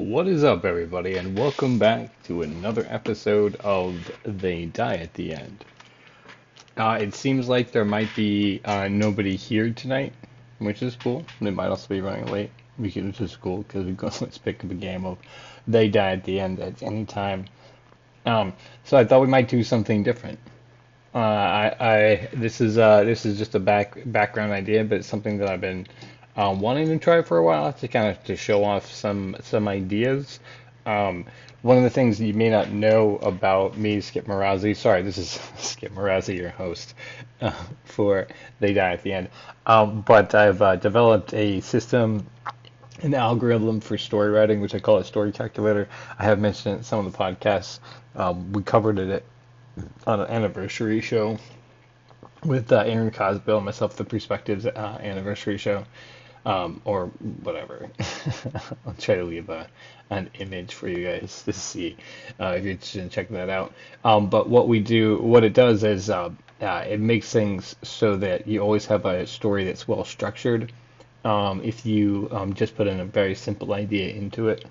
What is up, everybody, and welcome back to another episode of They Die at the End. It seems like there might be nobody here tonight, which is cool. They might also be running late, which is cool because we go let's pick up a game of They Die at the End at any time. So I thought we might do something different. This is just a background idea, but it's something that I've been wanting to try for a while to kind of to show off some ideas. Um, One of the things you may not know about me, Skip Marazzi. Sorry, this is Skip Marazzi, your host for They Die at the End. But I've developed a system, an algorithm for story writing, which I call a story calculator. I have mentioned it in some of the podcasts. We covered it on an anniversary show with Aaron Cosbill and myself, the Perspectives anniversary show, or whatever. I'll try to leave an image for you guys to see if you're interested in checking that out. But what it does is it makes things so that you always have a story that's well structured. If you just put in a very simple idea into it.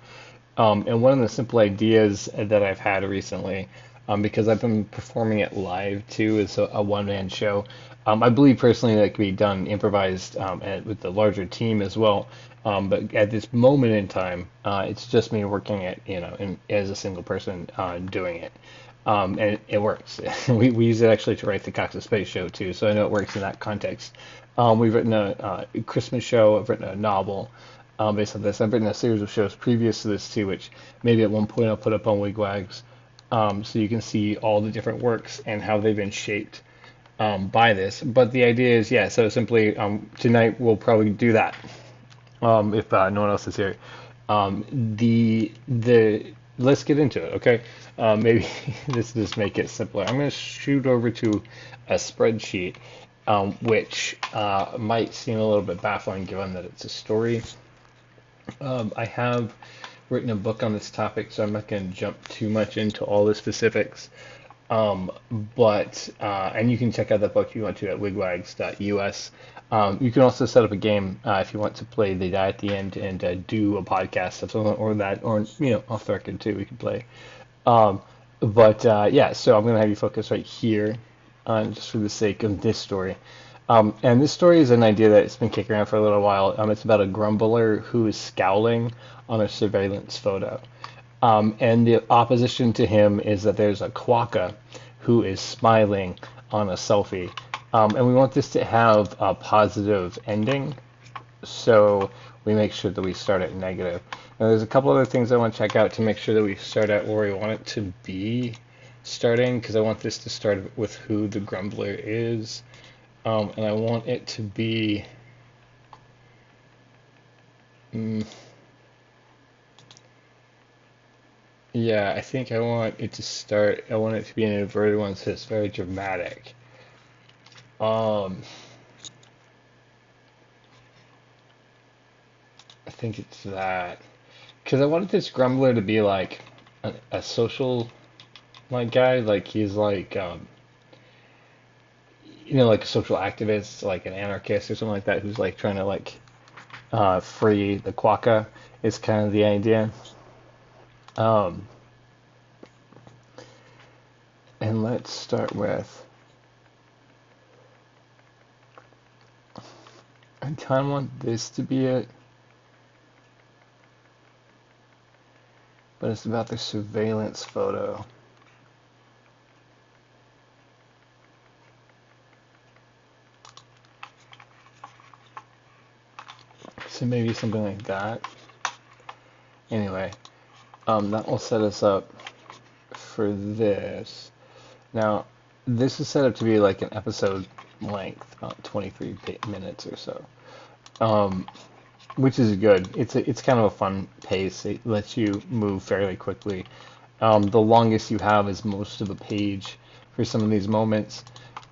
And one of the simple ideas that I've had recently, because I've been performing it live too, is a one-man show. I believe personally that it can be done improvised and with the larger team as well. But at this moment in time, it's just me working it, as a single person doing it. And it works. We use it actually to write the Cox of Space show too, so I know it works in that context. We've written a Christmas show. I've written a novel based on this. I've written a series of shows previous to this too, which maybe at one point I'll put up on Wigwags, so you can see all the different works and how they've been shaped by this. But the idea is, yeah. So simply tonight we'll probably do that if no one else is here. The Let's get into it, okay? Maybe this just make it simpler. I'm going to shoot over to a spreadsheet, which might seem a little bit baffling given that it's a story. I have written a book on this topic, so I'm not going to jump too much into all the specifics. But and you can check out that book if you want to at wigwags.us. You can also set up a game if you want to play They Die at the End and do a podcast of something or that, or off the record too. We can play. But yeah, so I'm going to have you focus right here, just for the sake of this story. And this story is an idea that's been kicking around for a little while. It's about a grumbler who is scowling on a surveillance photo. And the opposition to him is that there's a quokka who is smiling on a selfie. And we want this to have a positive ending, so we make sure that we start at negative. Now, there's a couple other things I want to check out to make sure that we start at where we want it to be starting, because I want this to start with who the grumbler is. And I want it to be yeah, I think I want it to start. I want it to be an inverted one, so it's very dramatic. Um, I think it's that because I wanted this grumbler to be like a social like guy, like he's like like a social activist, like an anarchist or something like that, who's like trying to like free the quokka. Is kind of the idea. Um, and let's start with. I kind of want this to be it, but it's about the surveillance photo. So maybe something like that. Anyway, that will set us up for this. Now, this is set up to be like an episode length, about 23 minutes or so, which is good. It's kind of a fun pace. It lets you move fairly quickly. The longest you have is most of a page for some of these moments.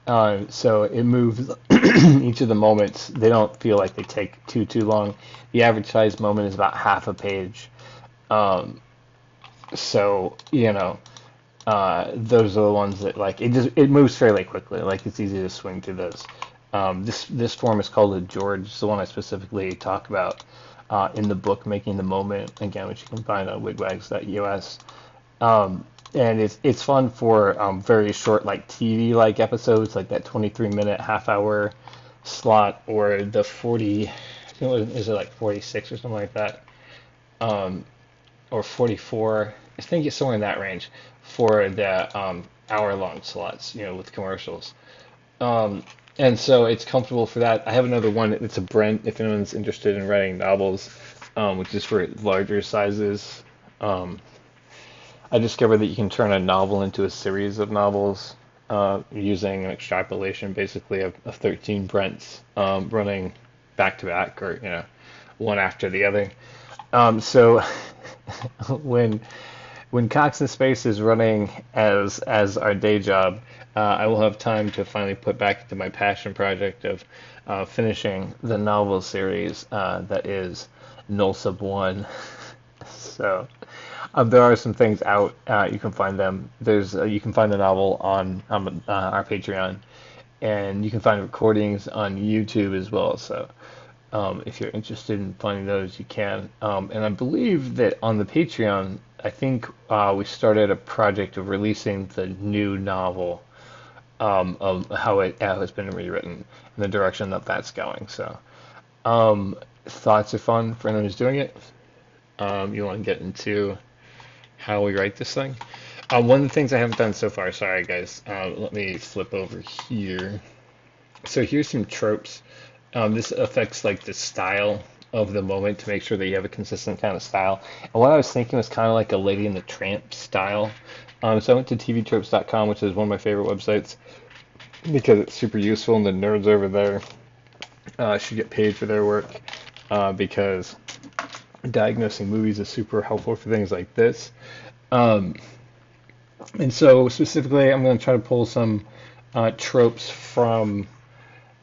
So it moves each of the moments. They don't feel like they take too long. The average size moment is about half a page. Um, so those are the ones that like it moves fairly quickly. Like it's easy to swing through those. This form is called a George. It's the one I specifically talk about. in the book Making the Moment, again, which you can find on wigwags.us. Um, and it's fun for very short, like TV like episodes, like that 23-minute half hour slot, or the 40, I think is it like 46 or something like that, um, or 44. I think it's somewhere in that range for the hour long slots, with commercials. Um, and so it's comfortable for that. I have another one. It's a Brent, if anyone's interested in writing novels, which is for larger sizes. Um, I discovered that you can turn a novel into a series of novels using an extrapolation, basically, of 13 Brents running back to back, or one after the other. So when Cox in Space is running as our day job, I will have time to finally put back into my passion project of finishing the novel series that is Null Sub One. So there are some things out. You can find them. You can find the novel on our Patreon, and you can find recordings on YouTube as well. So if you're interested in finding those, you can. And I believe that on the Patreon, I think we started a project of releasing the new novel, of how it has been rewritten and the direction that that's going. So thoughts are fun for anyone who's doing it. You want to get into how we write this thing? One of the things I haven't done so far, sorry guys, let me flip over here. So here's some tropes. This affects like the style of the moment to make sure that you have a consistent kind of style. And what I was thinking was kind of like a Lady and the Tramp style. So I went to tvtropes.com, which is one of my favorite websites because it's super useful, and the nerds over there should get paid for their work because diagnosing movies is super helpful for things like this. Um, and so specifically, I'm going to try to pull some tropes from.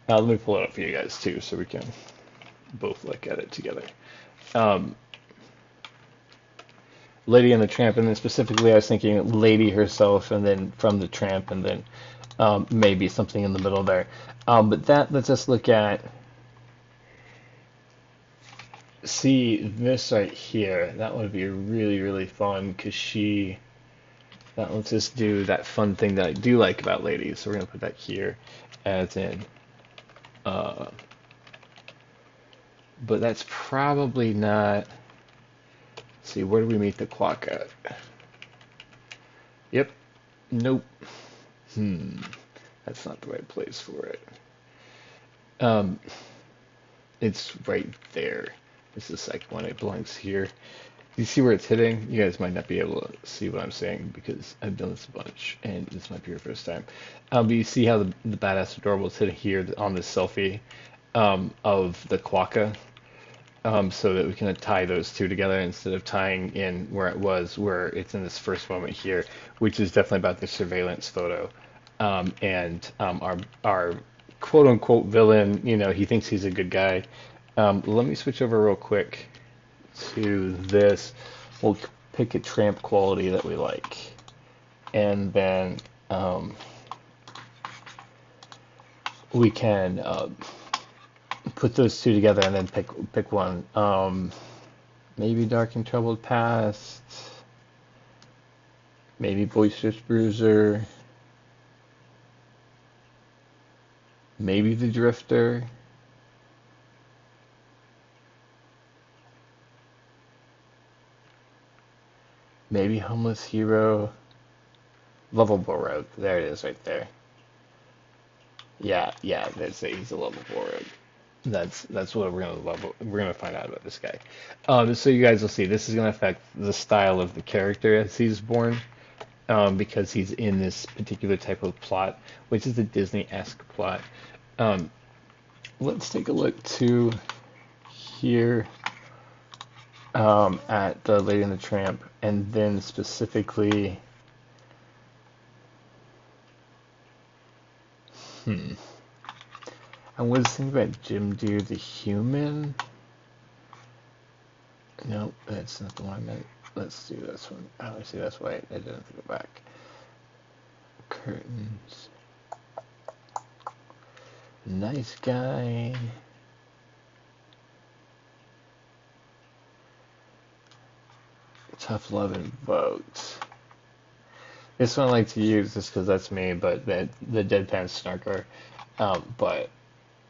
Let me pull it up for you guys too, so we can both look at it together. Um, Lady and the Tramp, and then specifically, I was thinking Lady herself, and then from the Tramp, and then maybe something in the middle there. But that lets us look at. See this right here. That would be really, really fun because that lets us do that fun thing that I do like about ladies. So we're gonna put that here as in. Uh, but that's probably not. Let's see, where do we meet the Quokka? Yep. Nope. That's not the right place for it. Um, it's right there. This is the second one. It belongs here. You see where it's hitting? You guys might not be able to see what I'm saying because I've done this a bunch, and this might be your first time. But you see how the badass adorable is hitting here on this selfie of the Quokka, so that we can tie those two together instead of tying in where it's in this first moment here, which is definitely about the surveillance photo. And our quote unquote villain, he thinks he's a good guy. Let me switch over real quick to this. We'll pick a tramp quality that we like, and then we can put those two together and then pick one. Maybe dark and troubled past, maybe boisterous bruiser, maybe the drifter. Maybe homeless hero, lovable rogue. There it is, right there. Yeah, he's a lovable rogue. That's what we're gonna find out about this guy. So you guys will see this is gonna affect the style of the character as he's born, because he's in this particular type of plot, which is a Disney-esque plot. Um, let's take a look to here at the Lady and the Tramp, and then specifically. I was thinking about Jim Deere the human. No, that's not the one I meant. Let's do this one. Oh, I see, that's why I didn't go back. Curtains. Nice guy. Tough love and vote. This one I like to use just because that's me, but the deadpan snarker. But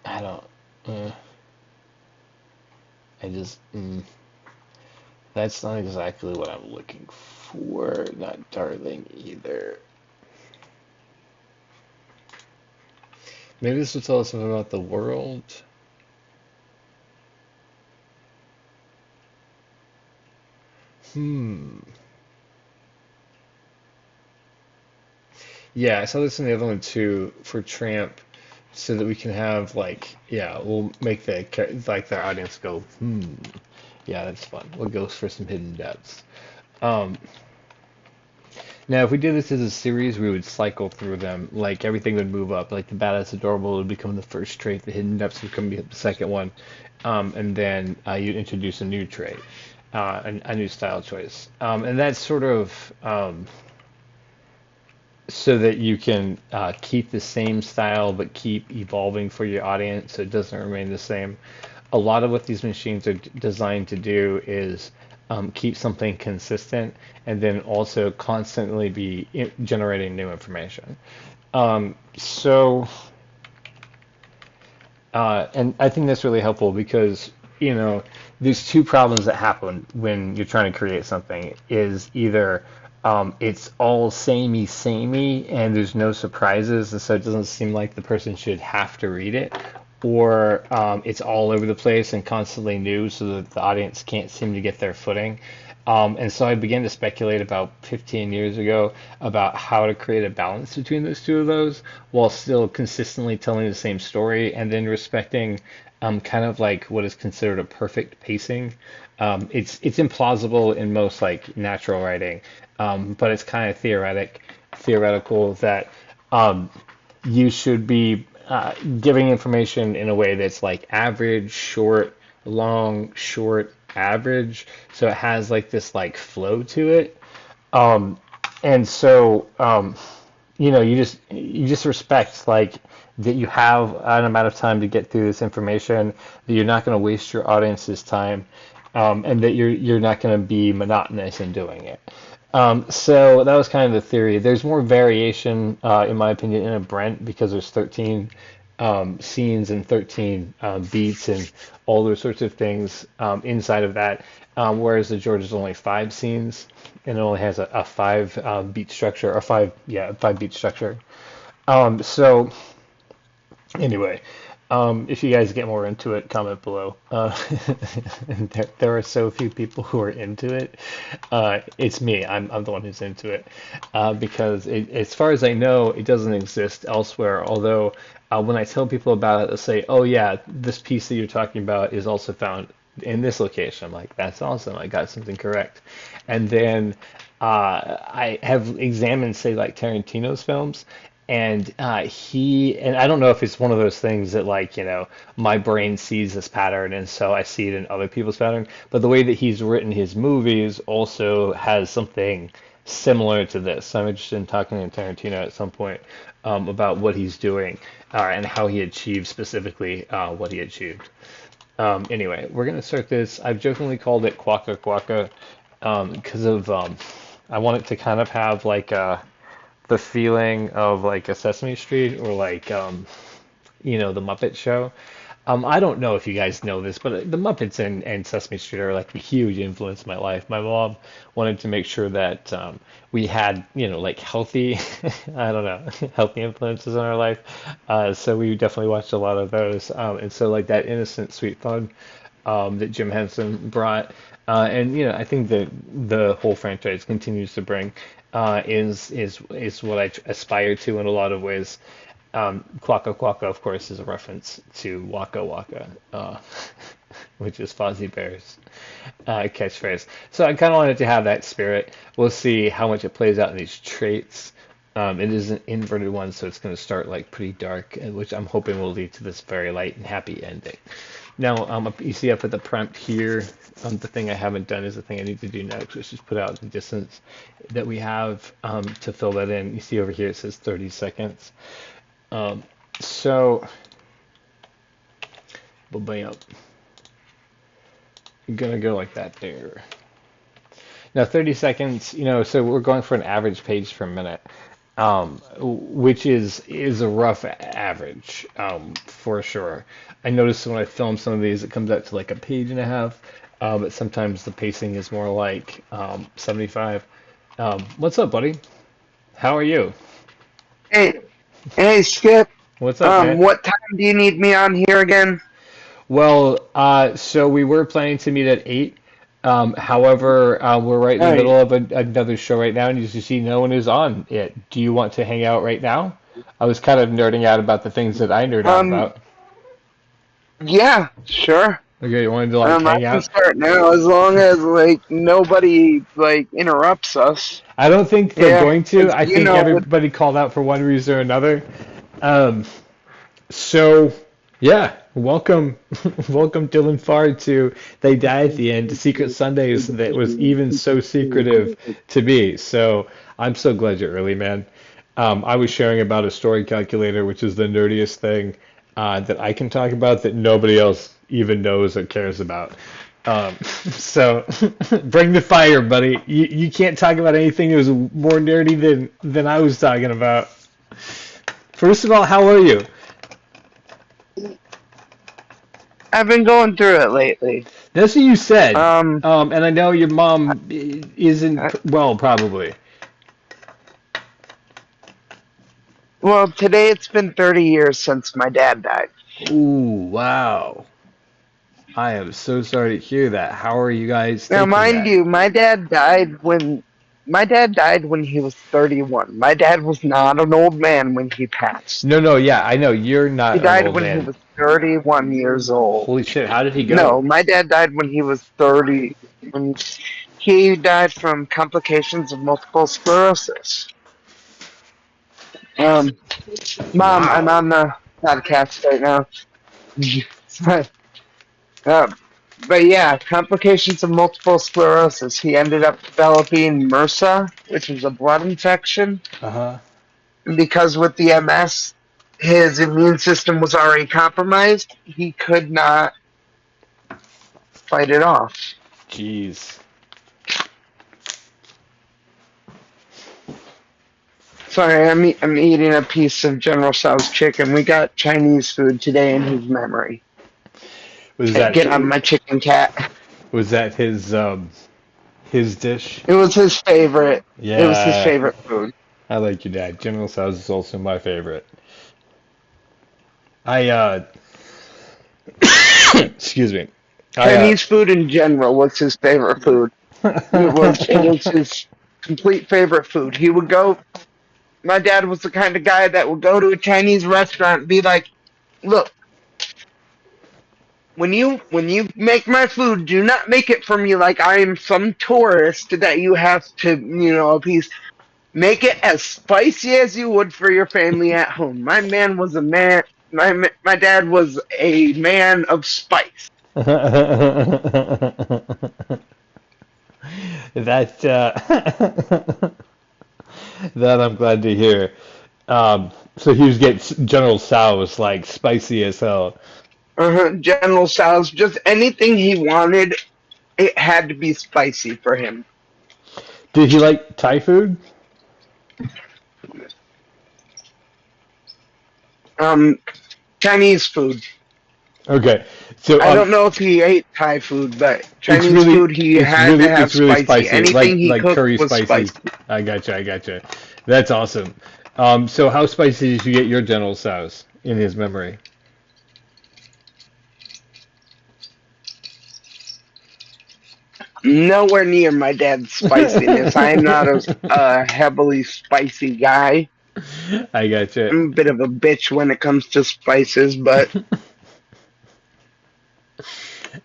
I don't. I just. That's not exactly what I'm looking for. Not darling either. Maybe this will tell us something about the world. Hmm. Yeah, I saw this in the other one too for Tramp, so that we can have like, yeah, we'll make like their audience go, hmm. Yeah, that's fun. We'll go for some hidden depths. Um, Now, if we did this as a series, we would cycle through them. Like everything would move up. Like the badass adorable would become the first trait. The hidden depths would become the second one, and then you'd introduce a new trait, a new style choice, and that's sort of so that you can keep the same style but keep evolving for your audience, so it doesn't remain the same. A lot of what these machines are designed to do is keep something consistent and then also constantly be generating new information. So, and I think that's really helpful because, there's two problems that happen when you're trying to create something is either it's all samey, and there's no surprises, and so it doesn't seem like the person should have to read it, or it's all over the place and constantly new, so that the audience can't seem to get their footing. And so I began to speculate about 15 years ago about how to create a balance between those two of those while still consistently telling the same story and then respecting kind of like what is considered a perfect pacing. It's implausible in most like natural writing, but it's kind of theoretical that you should be giving information in a way that's like average, short, long, short, average. So it has like this like flow to it. Um, and so you just respect like that you have an amount of time to get through this information, that you're not going to waste your audience's time, and that you're not going to be monotonous in doing it. So that was kind of the theory. There's more variation, in my opinion, in a Brent because there's 13 scenes and 13 beats and all those sorts of things inside of that. Whereas the George is only 5 scenes and it only has a five beat structure, or five beat structure. So anyway, if you guys get more into it, comment below. There are so few people who are into it. It's me. I'm the one who's into it because as far as I know, it doesn't exist elsewhere. Although when I tell people about it, they'll say, "Oh yeah, this piece that you're talking about is also found in this location." I'm like, "That's awesome. I got something correct." And then I have examined, say, like Tarantino's films, and and I don't know if it's one of those things that like my brain sees this pattern and so I see it in other people's pattern, but the way that he's written his movies also has something similar to this. So I'm interested in talking to Tarantino at some point about what he's doing and how he achieved specifically what he achieved. Anyway, we're gonna start this. I've jokingly called it Quokka Quokka because of I want it to kind of have like the feeling of like a Sesame Street or like the Muppet Show. I don't know if you guys know this, but the Muppets and Sesame Street are like a huge influence in my life. My mom wanted to make sure that we had like healthy, I don't know, healthy influences in our life. So we definitely watched a lot of those, and so like that innocent, sweet fun that Jim Henson brought. And I think that the whole franchise continues to bring is what I aspire to in a lot of ways. Quokka Quokka, of course, is a reference to Waka Waka, which is Fozzie Bear's catchphrase. So I kind of wanted to have that spirit. We'll see how much it plays out in these traits. It is an inverted one, so it's going to start like pretty dark, which I'm hoping will lead to this very light and happy ending. Now, you see up at the prompt here, the thing I haven't done is the thing I need to do next, which is put out the distance that we have to fill that in. You see over here it says 30 seconds. So, bam, I'm gonna go like that there. Now 30 seconds, so we're going for an average page per minute, which is a rough average, for sure. I noticed when I film some of these, it comes out to like a page and a half, but sometimes the pacing is more like 75. What's up, buddy? How are you? Hey, hey, Skip. What's up, man? What time do you need me on here again? Well, so we were planning to meet at 8. However, we're right in the Hey, middle of another show right now, and as you see, no one is on it. Do you want to hang out right now? I was kind of nerding out about the things that I nerd out um, about. yeah, sure. Okay, you wanted to like I hang can out? start now as long as nobody interrupts us. I don't think they're Yeah, going to. 'cause I think with everybody called out for one reason or another. Um, So, yeah, welcome, welcome Dylan Farr to They Die at the End, to Secret Sundays that was even so secretive to me. So I'm so glad you're early, man. I was sharing about a story calculator, which is the nerdiest thing that I can talk about that nobody else even knows or cares about. So bring the fire, buddy. You can't talk about anything that was more nerdy than I was talking about. First of all, how are you? I've been going through it lately. That's what you said. Um, And I know your I, mom isn't I, well, probably. well, today it's been 30 years since my dad died. Ooh, wow. I am so sorry to hear that. How are you guys Now, taking mind that? you, my dad died when he was 31. My dad was not an old man when he passed. No, no, yeah, I know you're He not an died old when he man. was 31 years old. Holy shit, how did he go? No, my dad died when he was 30. When he died from complications of multiple sclerosis. Um, Mom, I'm Wow. on the podcast right now. uh, but yeah, complications of multiple sclerosis. He ended up developing MRSA, which is a blood infection. Uh-huh. Because with the MS, his immune system was already compromised. He could not fight it off. Jeez. Sorry, I'm eating a piece of General Tso's chicken. We got Chinese food today in his memory. Was Hey, that get on my chicken cat. was that his dish? It was his favorite. It was his Yeah, favorite food. I like your dad. General Tso's is also my favorite. I excuse me. I Chinese food in general was his favorite food. It was his complete favorite food. He would go. My dad was the kind of guy that would go to a Chinese restaurant and be like, "Look, when you make my food, do not make it for me like I am some tourist that you have to appease. Make it as spicy as you would for your family at home." My man was a man. My dad was a man of spice. That that I'm glad to hear. So he was getting General Tso was like spicy as hell. General Tso's, just anything he wanted, it had to be spicy for him. Did he like Thai food? Um, Chinese food. Okay, so I don't know if he ate Thai food, but Chinese food he had to have it's really spicy. spicy, Anything he like cooked curry was spicy. spicy. I gotcha. That's awesome. So how spicy did you get your General Tso's in his memory? Nowhere near my dad's spiciness. I am not a heavily spicy guy. I gotcha. I'm a bit of a bitch when it comes to spices, but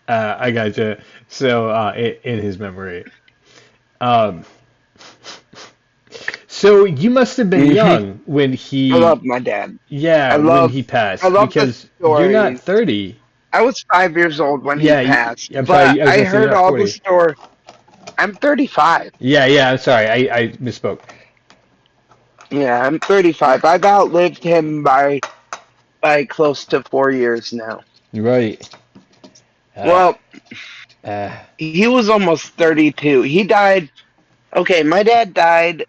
I gotcha. So in his memory. Um, so you must have been hmm young when I he, love my dad. yeah, I when love he I passed love the because you're not stories. 30. I was 5 years old when he Yeah, passed, I'm but sorry. I was I gonna say you're heard not all the 40. story. I'm 35. Yeah. I'm sorry. I misspoke. Yeah, I'm 35. I've outlived him by close to 4 years now. Right. Uh, Well, He was almost 32. He died. Okay, my dad died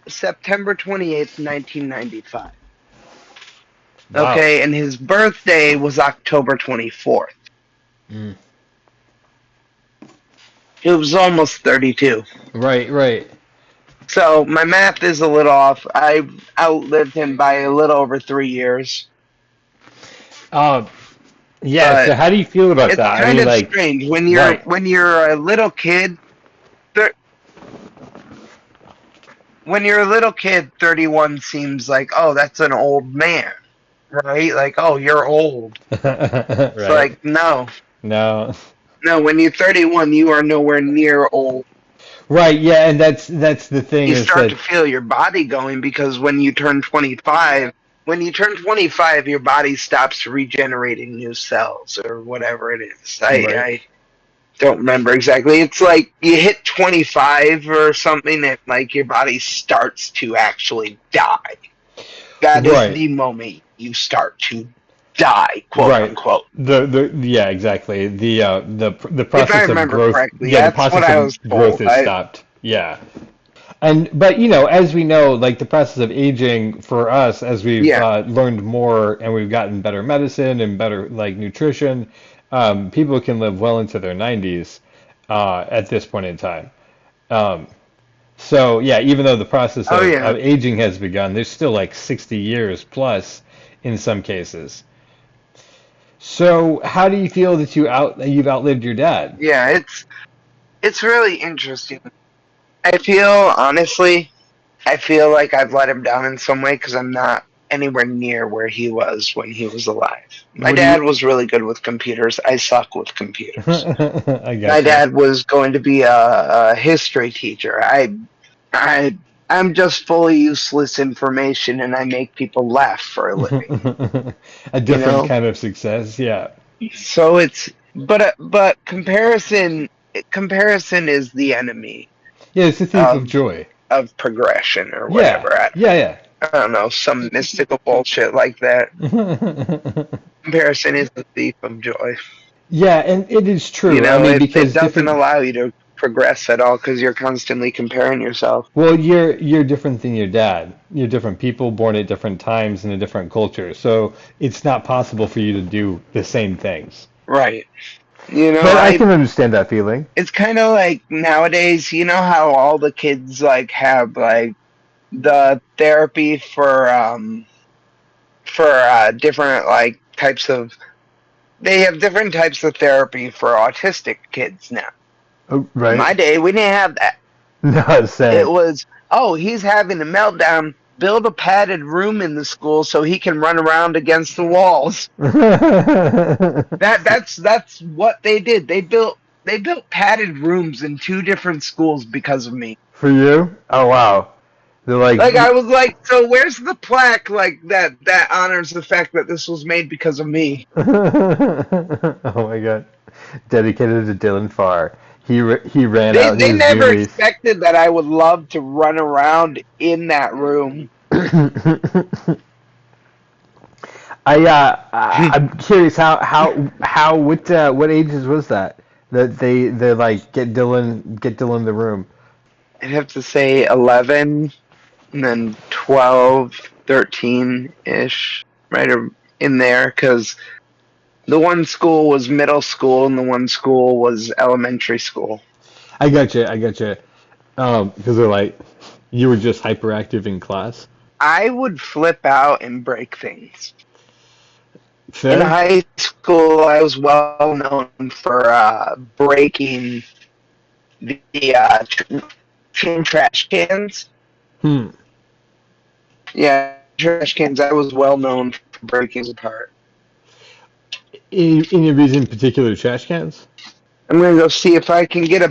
September 28th, 1995. Wow. Okay, and his birthday was October 24th. Mm. He was almost 32. Right, right. So my math is a little off. I outlived him by a little over 3 years. Uh, yeah, so But how do you feel about it's that? I kind mean, of like, strange right. when you're a little kid. When you're a little kid, 31 seems like, oh, that's an old man, right? Like, oh, you're old. It's Right. like, no, No. no. When you're 31, you are nowhere near old. Right, yeah, and that's the thing You is start that to feel your body going because when you turn 25, your body stops regenerating new cells or whatever it is. right. I don't remember exactly. It's like you hit 25 or something, and like your body starts to actually die. That is Right. the moment you start to die, quote Right. unquote. The yeah, exactly. The If I process of remember growth, correctly, yeah, the that's what process I was of growth told. is stopped. Yeah. And but as we know, like the process of aging for us, as we've Yeah, learned more and we've gotten better medicine and better like nutrition, people can live well into their 90s at this point in time. Um, so yeah, even though the process oh of yeah, aging has begun, there's still like 60 years plus in some cases. So how do you feel that you've outlived your dad? yeah. It's really interesting. I feel honestly, I feel like I've let him down in some way because I'm not anywhere near where he was when he was alive. My What do dad you? was really good with computers. I suck with computers. I My gotcha. dad was going to be a history teacher. I, I'm just fully useless information, and I make people laugh for a living. A You different know, kind of success, yeah. so it's but comparison is the enemy Yeah, it's a thief of of joy. progression or Yeah, whatever. yeah, I don't know, some mystical bullshit like that. yeah. Comparison is the thief of joy. Yeah, and it is You true. I know, mean, it because doesn't different, allow you to progress at all because you're constantly comparing yourself. well, you're different than your dad. You're different people born at different times in a different culture. So it's not possible for you to do the same things. Right. You know, But I can understand that feeling. it's kind of like nowadays, you know how all the kids like have like the therapy for different like types of they have different types of therapy for autistic kids now. Oh, In right? my day, we didn't have that. No, It same. was, oh, he's having a meltdown. Build a padded room in the school so he can run around against the walls. That's what they did. They built padded rooms in two different schools because of me. For you? Oh, wow. They're like, Like I was like, so where's the plaque like that honors the fact that this was made because of me? oh my God. Dedicated to Dylan Farr. He ran They out they his never zoomies. expected that I would love to run around in that room. I'm curious how what ages was that they like get Dylan the room. I'd have to say 11 and then 12, 13-ish, right in there, because the one school was middle school and the one school was elementary school. I gotcha. Because they're like you were just hyperactive in class. I would flip out and break things. In Fair? high school, I was well known for breaking the tin trash cans. Hmm. Yeah, trash cans. I was well known for breaking apart. Any reason particular trash cans? I'm gonna go see if I can get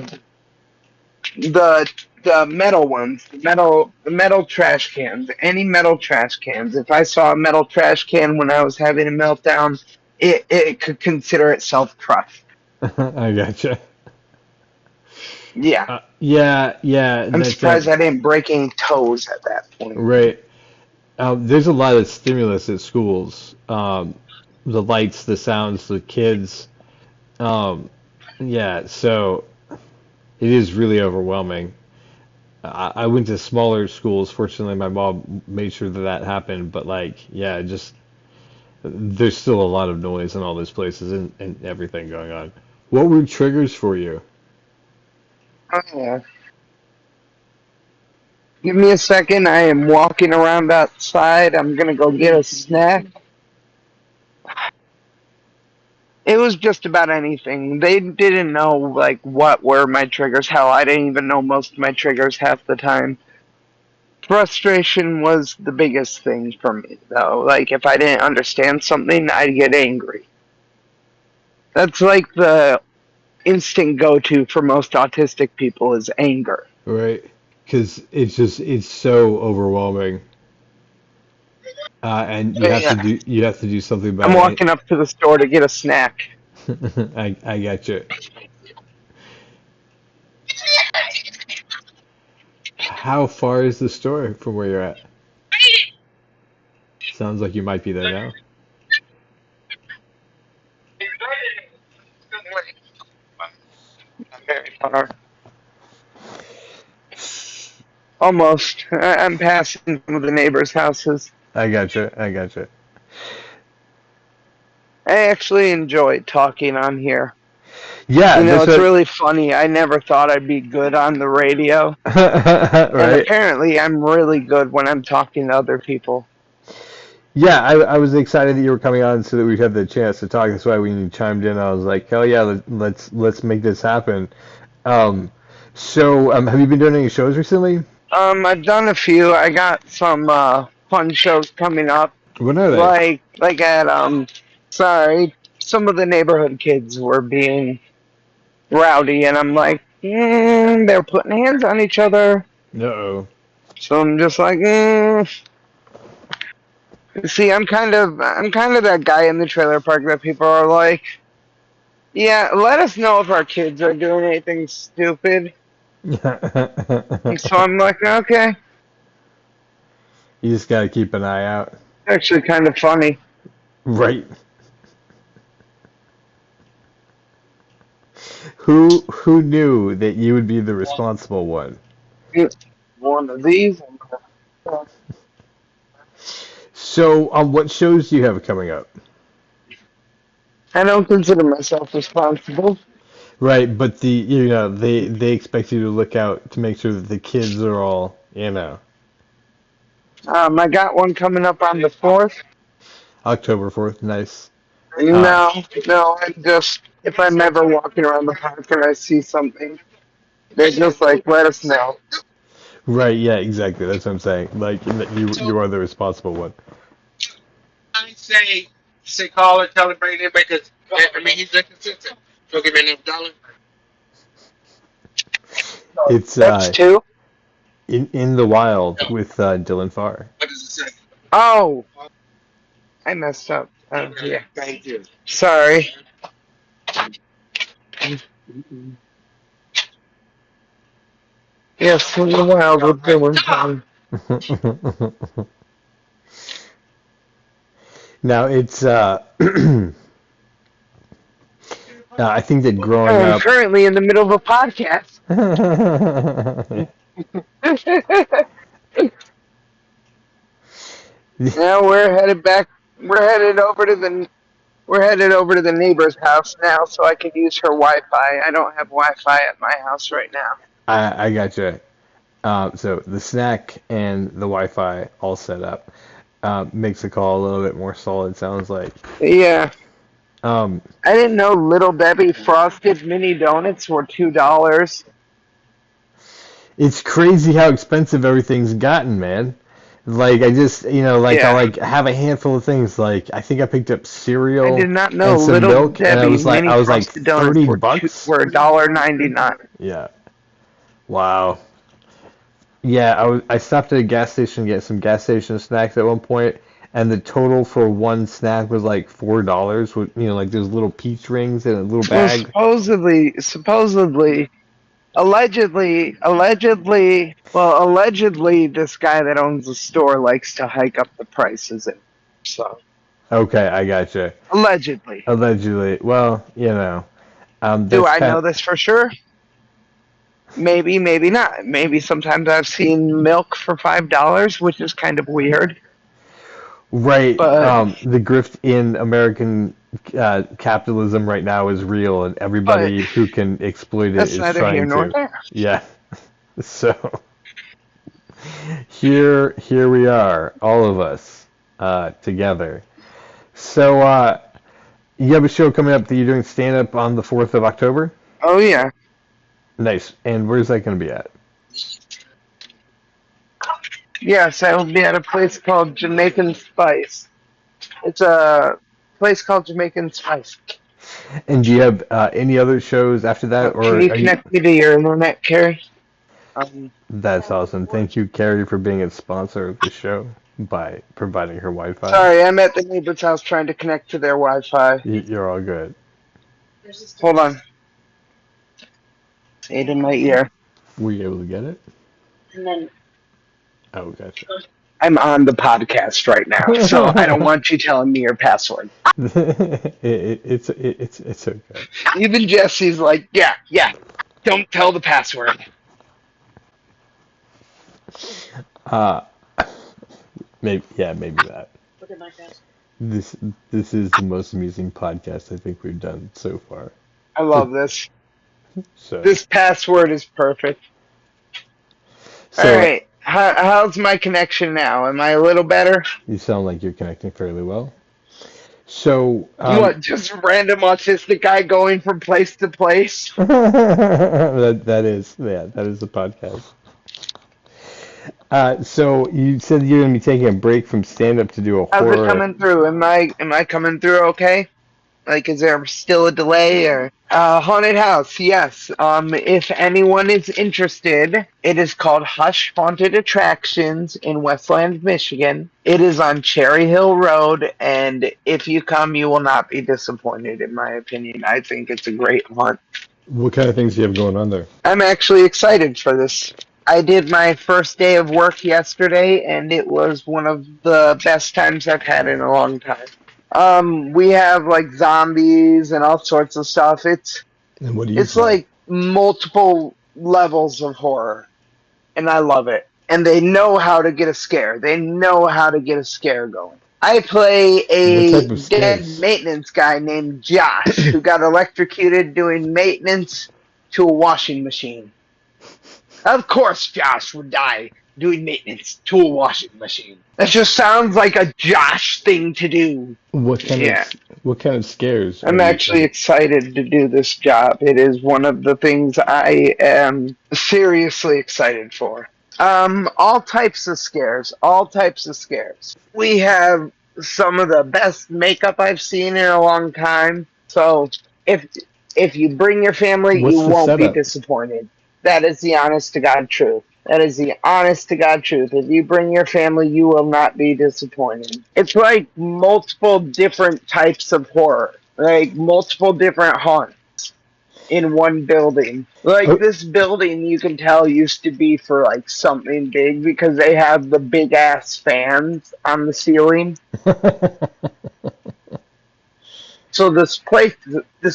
the metal ones, the metal trash cans, any metal trash cans. If I saw a metal trash can when I was having a meltdown, it could consider itself crushed. I gotcha. Yeah, Yeah. I'm That's surprised I didn't break any toes at that point. right. There's a lot of stimulus at schools. The lights, the sounds, the kids. Um, Yeah, so it is really overwhelming. I went to smaller schools. Fortunately, my mom made sure that that happened. But like, yeah, just there's still a lot of noise in all those places and everything going on. What were triggers for you? Oh, give me a second. I am walking around outside. I'm gonna go get a snack. It was just about anything. They didn't know like what were my triggers. Hell, I didn't even know most of my triggers half the time. Frustration was the biggest thing for me, though. Like if I didn't understand something, I'd get angry. That's like the instant go-to for most autistic people is anger. Right? Because it's so overwhelming, and Yeah. you have to do something I'm about it. walking up to the store to get a snack. I got you. How far is the store from where you're at? Sounds like you might be there now. Not very far. Almost. I'm passing some of the neighbors' houses. I got you. I got you. I actually enjoy talking on here. Yeah, You know, that's it's what. really funny. I never thought I'd be good on the radio. And Right? apparently, I'm really good when I'm talking to other people. Yeah, I was excited that you were coming on so that we'd have the chance to talk. That's why when you chimed in, I was like, hell yeah, let's make this happen. Um, have you been doing any shows recently? I've done a few. I got some fun shows coming up. What are they? Like at sorry, some of the neighborhood kids were being rowdy, and I'm like, they're putting hands on each other. Uh-oh. So I'm just like, see, I'm kind of that guy in the trailer park that people are like, yeah, let us know if our kids are doing anything stupid. And so I'm like, okay, You just gotta keep an eye out. actually kind of funny. Right. Who knew that you would be the responsible one? One of these. So, what shows do you have coming up? I don't consider myself responsible. Right, but they expect you to look out to make sure that the kids are all, you know, I got one coming up on the 4th. October 4th. Nice. Uh, No, no, I just, if I'm ever walking around the park and I see something, they're just like, let us know. right, yeah, exactly. That's what I'm saying. Like that you are the responsible one. I say call or tell him bring it because I mean he's inconsistent. Don't give me enough dollars. It's That's two. in the wild with Dylan Farr. What does it say? Oh, I messed up. Yeah. Thank you. Sorry. Yes, in the wild with Dylan Farr. Now it's I think that growing I'm up. currently in the middle of a podcast. Now we're headed back. We're headed over to the. We're headed over to the neighbor's house now, so I can use her Wi-Fi. I don't have Wi-Fi at my house right now. I gotcha. So the snack and the Wi-Fi all set up makes the call a little bit more solid. Sounds like. Yeah, Um, I didn't know Little Debbie frosted mini donuts were $2. it's crazy how expensive everything's gotten, man. Like I just, like I Yeah, like have a handful of things. Like I think I picked up I cereal did not know and some Little milk, and Debbie I mini was like frosted donuts 30 were bucks. $1.99. Yeah. Wow. Yeah, I stopped at a gas station to get some gas station snacks at one point, and the total for one snack was like $4 with like those little peach rings in a little Well, bag. allegedly, this guy that owns the store likes to hike up the prices. So, Okay, I gotcha. allegedly. Allegedly. Well, Do That's I kind know this for sure? Maybe, maybe not. Maybe sometimes I've seen milk for $5, which is kind of weird. right. But The grift in American capitalism right now is real, and but everybody who can exploit it that's is neither here trying nor to. there. Yeah. So here we are, all of us together. So you have a show coming up that you're doing stand up on the 4th of October? Oh yeah. Nice. And where's that going to be at? Yes, I will be at a place called Jamaican Spice. It's a place called Jamaican Spice. And do you have any other shows after that, Can or you are you? connect me to your internet, Carrie? That's awesome. Thank you, Carrie, for being a sponsor of the show by providing her Wi-Fi. Sorry, I'm at the neighbor's house trying to connect to their Wi-Fi. You're all good. Hold on. Say it in my ear. Were you able to get it? Oh, gotcha. I'm on the podcast right now, so I don't want you telling me your password. It's okay. Even Jesse's like, yeah, don't tell the password. Uh, maybe that. This this is the most amusing podcast I think we've done so far. I love this. So This password is perfect. All so right, how's my connection now? Am I a little better? you sound like you're connecting fairly well. So What, just random autistic guy going from place to place? that is the podcast. So you said you're gonna be taking a break from stand up to do a How's it horror. coming through? Am I coming through okay? Like, is there still a delay or haunted house? Yes. If anyone is interested, it is called Hush Haunted Attractions in Westland, Michigan. It is on Cherry Hill Road, and if you come, you will not be disappointed. In my opinion, I think it's a great haunt. What kind of things do you have going on there? I'm actually excited for this. I did my first day of work yesterday, and it was one of the best times I've had in a long time. We have like zombies and all sorts of stuff. And what do you It's play? like multiple levels of horror, and I love it. And they know how to get a scare. They know how to get a scare going. I play What a type of dead scares? maintenance guy named Josh who got electrocuted doing maintenance to a washing machine. Of course, Josh would die doing maintenance to a washing machine. That just sounds like a Josh thing to do. Yeah. What kind of scares are I'm you actually playing? excited to do this job. It is one of the things I am seriously excited for. All types of scares. All types of scares. We have some of the best makeup I've seen in a long time. So if if you bring your family, you What's the won't be setup? disappointed. That is the honest to God truth. That is the honest to God truth. If you bring your family, you will not be disappointed. It's like multiple different types of horror, like multiple different haunts in one building. Like Oh, this building, you can tell used to be for like something big because they have the big ass fans on the ceiling. So this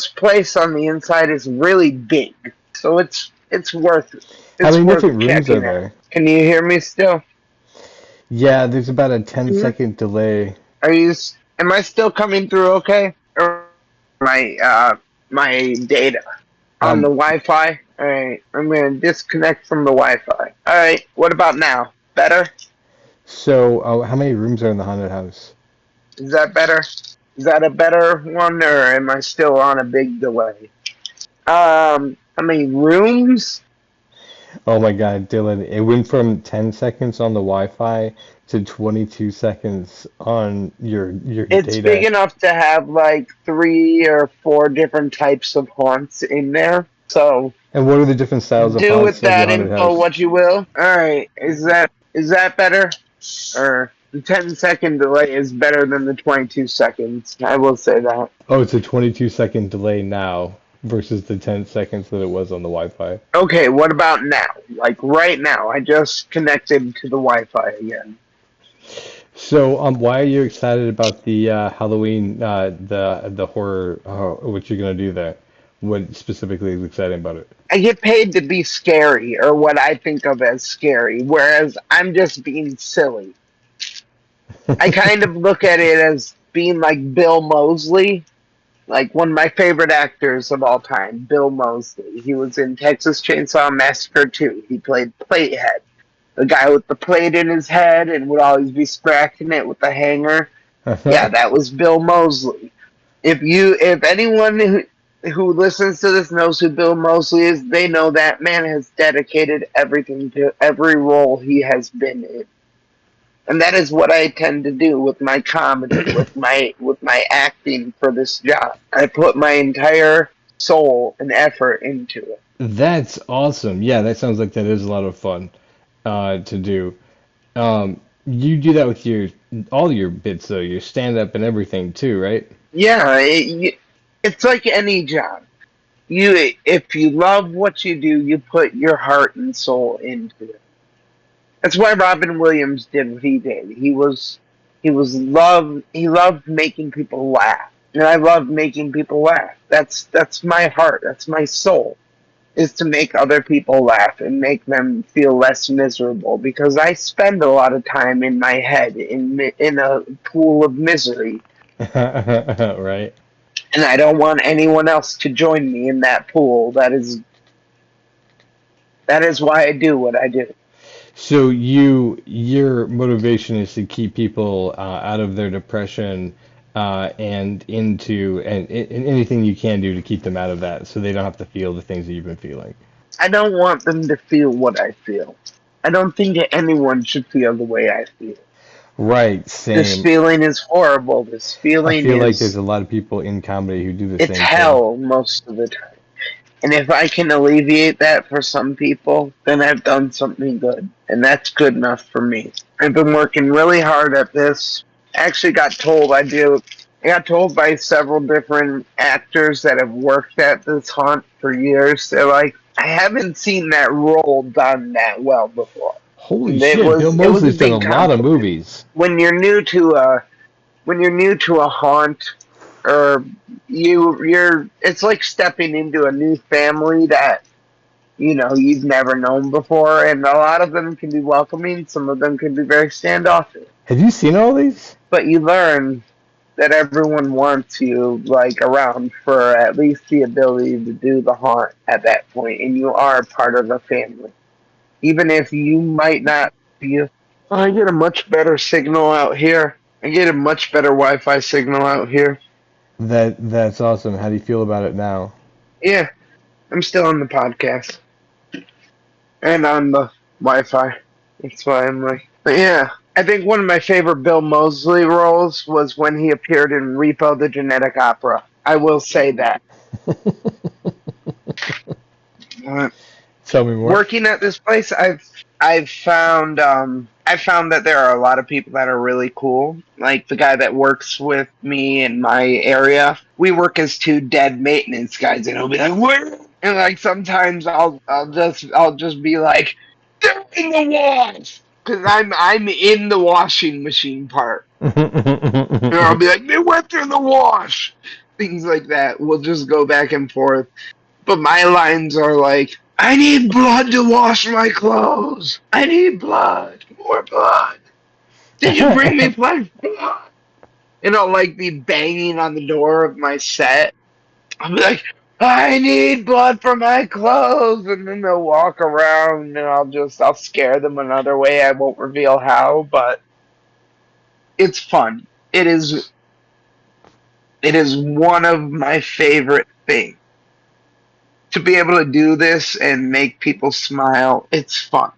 place on the inside is really big. So it's worth how it's many worth different rooms are checking out. there? Can you hear me still? Yeah, there's about a 10 Mhm. second delay. Are you? Am I still coming through okay? Or my data on the Um, Wi-Fi? All right, I'm gonna disconnect from the Wi-Fi. All right, what about now? Better? so how many rooms are in the haunted house? Is that better? Is that a better one, or am I still on a big delay? How many rooms? Oh my God, Dylan, it went from 10 seconds on the Wi-Fi to 22 seconds on your It's big data. enough to have like 3 or 4 different types of haunts in there. So And what are the different styles of do with haunts of the that haunted info house? what you will. All right, is that better? Or the 10-second delay is better than the 22 seconds. I will say that. Oh, it's a 22-second delay now versus the 10 seconds that it was on the Wi-Fi. Okay, what about now? Like right now, I just connected to the Wi-Fi again. So, why are you excited about the Halloween, the horror, what you're gonna do there? What specifically is exciting about it? I get paid to be scary, or what I think of as scary, whereas I'm just being silly. I kind of look at it as being like Bill Moseley, like one of my favorite actors of all time, Bill Moseley. He was in Texas Chainsaw Massacre 2. He played Platehead, the guy with the plate in his head and would always be scratching it with a hanger. Yeah, that was Bill Moseley. If anyone who listens to this knows who Bill Moseley is, they know that man has dedicated everything to every role he has been in. And that is what I tend to do with my comedy, with my acting for this job. I put my entire soul and effort into it. That's awesome. Yeah, that sounds like that is a lot of fun to do. You do that with your all your bits though, your stand up and everything too, right? Yeah, it's like any job. If you love what you do, you put your heart and soul into it. That's why Robin Williams did what he did. He loved making people laugh. And I love making people laugh. That's my heart. That's my soul. Is to make other people laugh and make them feel less miserable, because I spend a lot of time in my head in a pool of misery, Right. and I don't want anyone else to join me in that pool. That is why I do what I do. So your motivation is to keep people out of their depression and into and anything you can do to keep them out of that, so they don't have to feel the things that you've been feeling. I don't want them to feel what I feel. I don't think that anyone should feel the way I feel. Right, This same. feeling is horrible. This I feeling feel like there's is a lot of people in comedy who do the it's same thing. hell most of the time. And if I can alleviate that for some people, then I've done something good. And that's good enough for me. I've been working really hard at this. I actually got told I got told by several different actors that have worked at this haunt for years. They're like, I haven't seen that role done that well before. Holy And shit, Bill it was a Moseley's done a big lot of compliment. movies. When you're new to a haunt, or you're it's like stepping into a new family that you've never known before, and a lot of them can be welcoming, some of them can be very standoffish, Have you seen all these? but you learn that everyone wants you like around for at least the ability to do the haunt at that point, and you are part of the family, even if you might not be. I get a much better signal out here. I get a much better Wi-Fi signal out here. That's awesome. How do you feel about it now? Yeah, I'm still on the podcast and on the Wi-Fi. That's why I'm like, but yeah. I think one of my favorite Bill Moseley roles was when he appeared in Repo the Genetic Opera. I will say that. Uh, Tell me more. Working at this place, I've found that there are a lot of people that are really cool. Like the guy that works with me in my area, we work as two dead maintenance guys, and he'll be like, "Where?" And like sometimes I'll just be like, "They're in the wash," because I'm in the washing machine part, and I'll be like, "They went through the wash," things like that. We'll just go back and forth. But my lines are like, I need blood to wash my clothes. I need blood. More blood. Did you bring me blood? And I'll like be banging on the door of my set. I'll be like, I need blood for my clothes. And then they'll walk around, and I'll scare them another way. I won't reveal how, but it's fun. It is one of my favorite things. To be able to do this and make people smile, it's fun.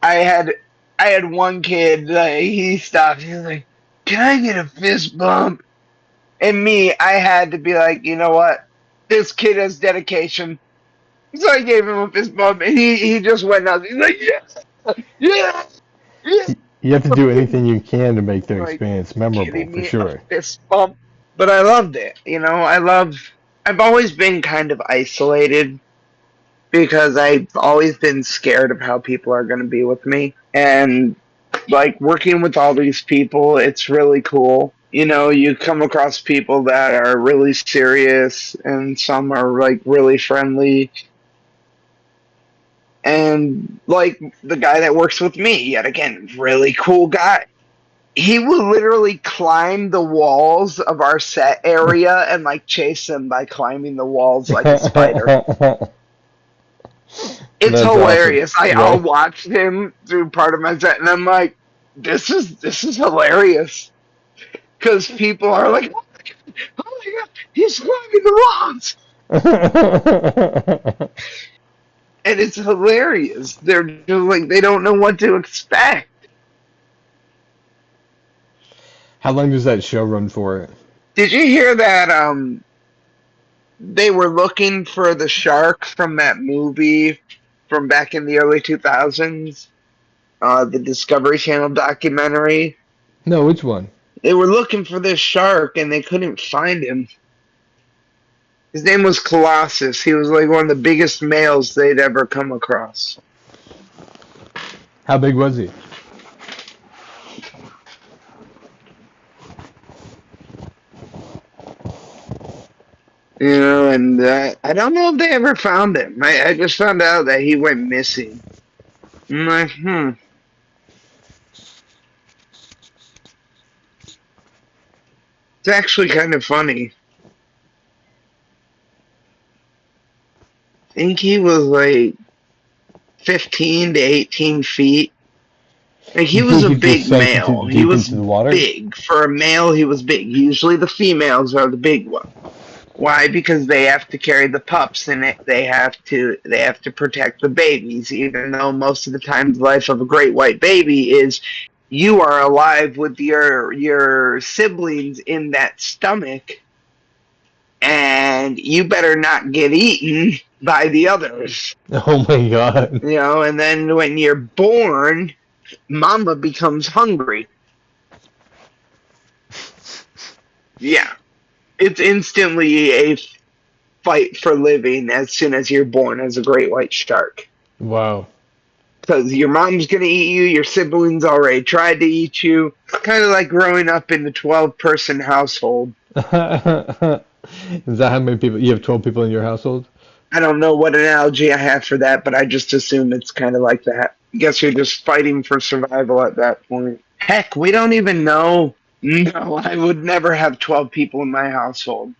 I had I had one kid, he stopped. He was like, "Can I get a fist bump?" And me, I had to be like, you know what? This kid has dedication. So I gave him a fist bump, and he just went nuts. He's like, yeah, yeah, yeah. You have to do anything you can to make their Like, experience memorable, giving for me a sure. fist bump. But I loved it. I've always been kind of isolated because I've always been scared of how people are going to be with me. And like working with all these people, it's really cool. You come across people that are really serious and some are like really friendly. And like the guy that works with me, yet again, really cool guy. He will literally climb the walls of our set area and like chase them by climbing the walls like a spider. It's That's awesome. hilarious. I'll watch him through part of my set and I'm like, this is hilarious. Because people are like, oh my god, he's climbing the walls. And it's hilarious. They're just like, they don't know what to expect. How long does that show run for? Did you hear that they were looking for the shark from that movie from back in the early 2000s? The Discovery Channel documentary? No, which one? They were looking for this shark and they couldn't find him. His name was Colossus. He was like one of the biggest males they'd ever come across. How big was he? And I don't know if they ever found him. I just found out that he went missing. I'm like, It's actually kind of funny. I think he was like 15 to 18 feet. Like he was a big male. He was big. For a male, he was big. Usually the females are the big one. Why? Because they have to carry the pups and they have to protect the babies, even though most of the time the life of a great white baby is you are alive with your siblings in that stomach and you better not get eaten by the others. Oh my god. And then when you're born, mama becomes hungry. Yeah. It's instantly a fight for living as soon as you're born as a great white shark. Wow. Because your mom's going to eat you, your siblings already tried to eat you. It's kind of like growing up in a 12-person household. Is that how many people? You have 12 people in your household? I don't know what analogy I have for that, but I just assume it's kind of like that. I guess you're just fighting for survival at that point. Heck, we don't even know. No, I would never have 12 people in my household.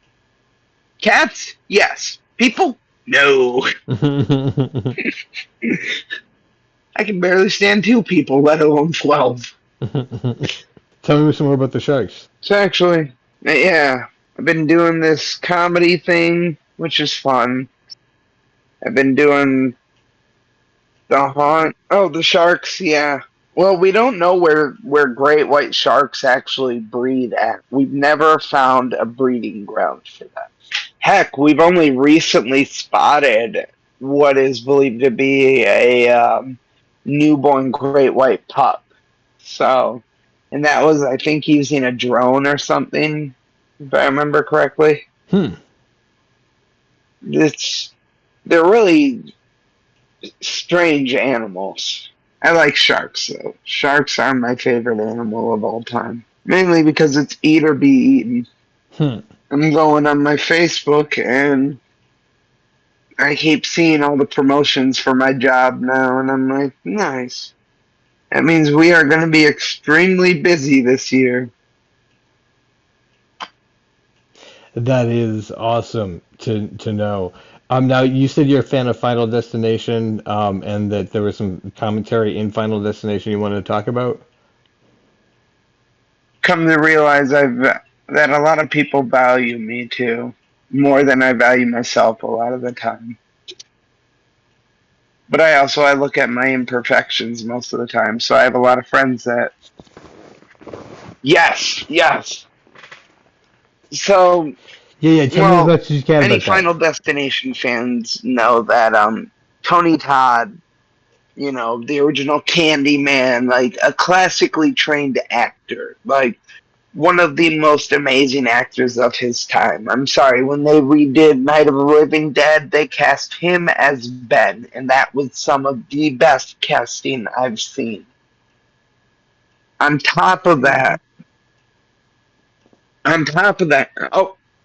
Cats? Yes. People? No. I can barely stand 2 people, let alone 12. Tell me some more about the sharks. So actually, yeah, I've been doing this comedy thing, which is fun. I've been doing the haunt. Oh, the sharks, yeah. Well, we don't know where great white sharks actually breed at. We've never found a breeding ground for that. Heck, we've only recently spotted what is believed to be a newborn great white pup. So, and that was, I think, using a drone or something, if I remember correctly. They're really strange animals. I like sharks, though. Sharks are my favorite animal of all time. Mainly because it's eat or be eaten. I'm going on my Facebook, and I keep seeing all the promotions for my job now, and I'm like, nice. That means we are going to be extremely busy this year. That is awesome to know. Now, you said you're a fan of Final Destination, and that there was some commentary in Final Destination you wanted to talk about? Come to realize that a lot of people value me, too, more than I value myself a lot of the time. But I look at my imperfections most of the time, so I have a lot of friends that... Yes! So... Yeah, tell me as much as you can any about Final Destination fans know that Tony Todd, the original Candyman, like a classically trained actor, like one of the most amazing actors of his time. I'm sorry, when they redid Night of the Living Dead, they cast him as Ben, and that was some of the best casting I've seen. On top of that, On top of that,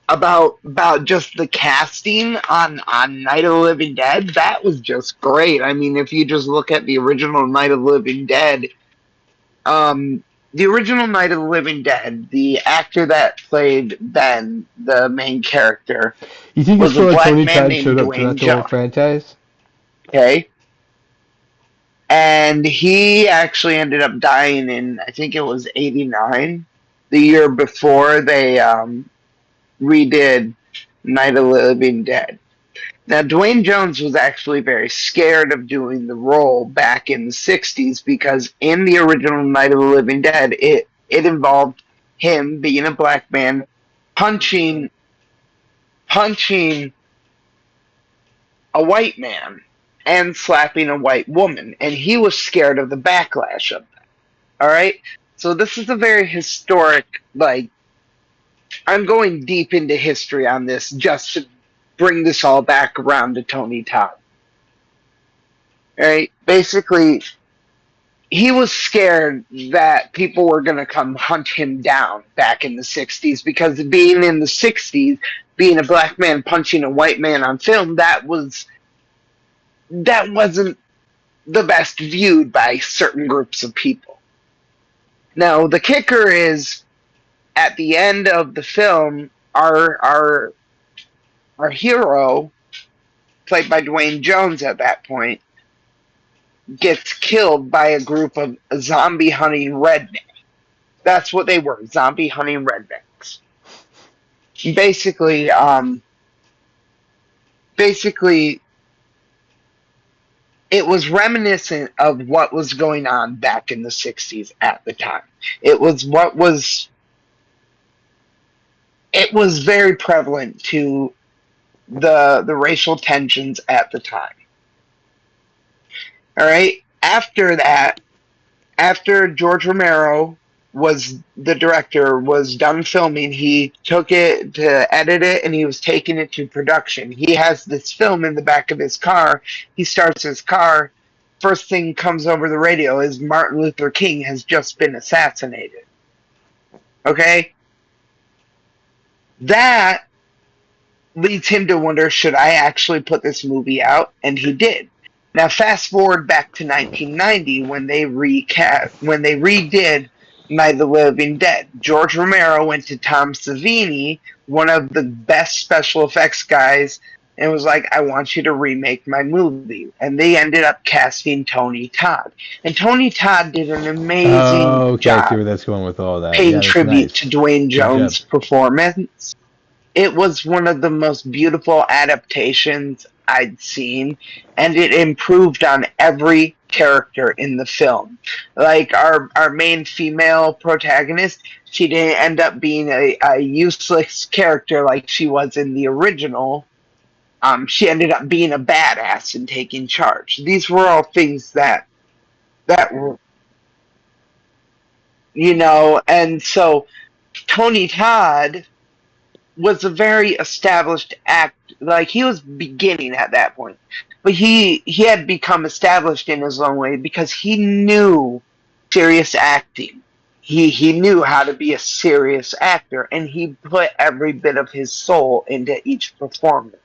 about just the casting on Night of the Living Dead, that was just great. I mean, if you just look at the original Night of the Living Dead, um, the original Night of the Living Dead, the actor that played Ben, the main character, You think was that's a why black Tony man Todd showed named up Dwayne throughout the whole Jones. franchise? Okay, and he actually ended up dying in, I think it was '89, the year before they redid Night of the Living Dead. Now, Dwayne Jones was actually very scared of doing the role back in the '60s because in the original Night of the Living Dead, it involved him being a black man punching punching a white man and slapping a white woman, and he was scared of the backlash of that. All right, so this is a very historic. Like, I'm going deep into history on this just to bring this all back around to Tony Todd. Right? Basically, he was scared that people were going to come hunt him down back in the '60s because being in the '60s, being a black man punching a white man on film, that wasn't the best viewed by certain groups of people. Now, the kicker is at the end of the film, our hero, played by Dwayne Jones at that point, gets killed by a group of zombie hunting rednecks. That's what they were, zombie hunting rednecks. Basically, basically, it was reminiscent of what was going on back in the '60s at the time. It was very prevalent to the racial tensions at the time. All right. After that, after George Romero was the director, was done filming, he took it to edit it and he was taking it to production. He has this film in the back of his car. He starts his car. First thing comes over the radio is Martin Luther King has just been assassinated. Okay? That leads him to wonder, should I actually put this movie out? And he did. Now, fast forward back to 1990 when they redid Night of the Living Dead. George Romero went to Tom Savini, one of the best special effects guys, and was like, I want you to remake my movie. And they ended up casting Tony Todd. And Tony Todd did an amazing Oh, okay. I see job where that's going with all that. paying Yeah, that's tribute to nice. Dwayne Good job. Jones' performance. It was one of the most beautiful adaptations I'd seen, and it improved on every character in the film. Like our main female protagonist, she didn't end up being a useless character like she was in the original. She ended up being a badass and taking charge. These were all things that were, and so Tony Todd was a very established act. Like, he was beginning at that point, but he had become established in his own way because he knew serious acting. He knew how to be a serious actor, and he put every bit of his soul into each performance.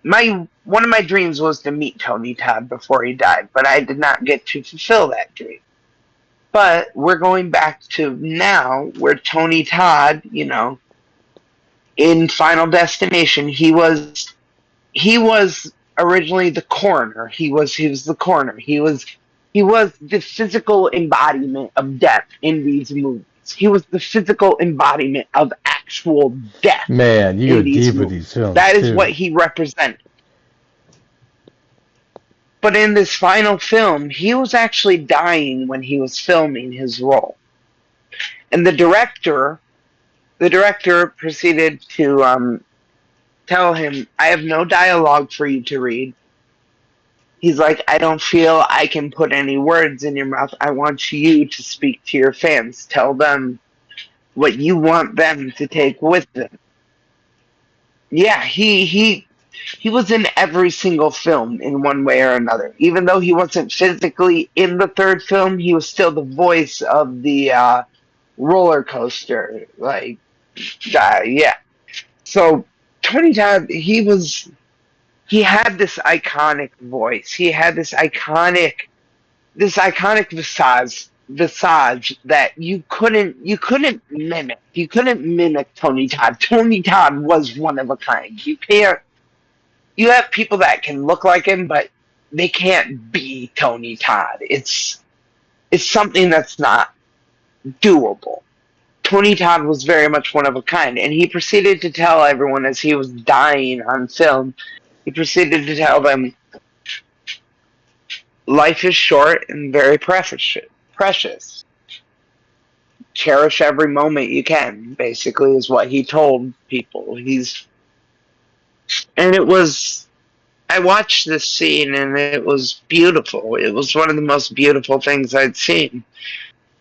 One of my dreams was to meet Tony Todd before he died, but I did not get to fulfill that dream. But we're going back to now where Tony Todd, in Final Destination, he was originally the coroner. He was the coroner. He was the physical embodiment of death in these movies. He was the physical embodiment of actual death Man, you in go these deep with movies. these films That is too. what he represented. But in this final film, he was actually dying when he was filming his role. And the director proceeded to tell him, I have no dialogue for you to read. He's like, I don't feel I can put any words in your mouth. I want you to speak to your fans. Tell them what you want them to take with them. Yeah, he was in every single film in one way or another. Even though he wasn't physically in the third film, he was still the voice of the roller coaster. Like, Yeah. So Tony Todd, he had this iconic voice. He had this iconic visage that you couldn't mimic. You couldn't mimic Tony Todd. Tony Todd was one of a kind. You have people that can look like him, but they can't be Tony Todd. It's something that's not doable. Tony Todd was very much one of a kind, and he proceeded to tell everyone as he was dying on film, he proceeded to tell them, life is short and very precious. Cherish every moment you can, basically, is what he told people. And it was, I watched this scene and it was beautiful. It was one of the most beautiful things I'd seen.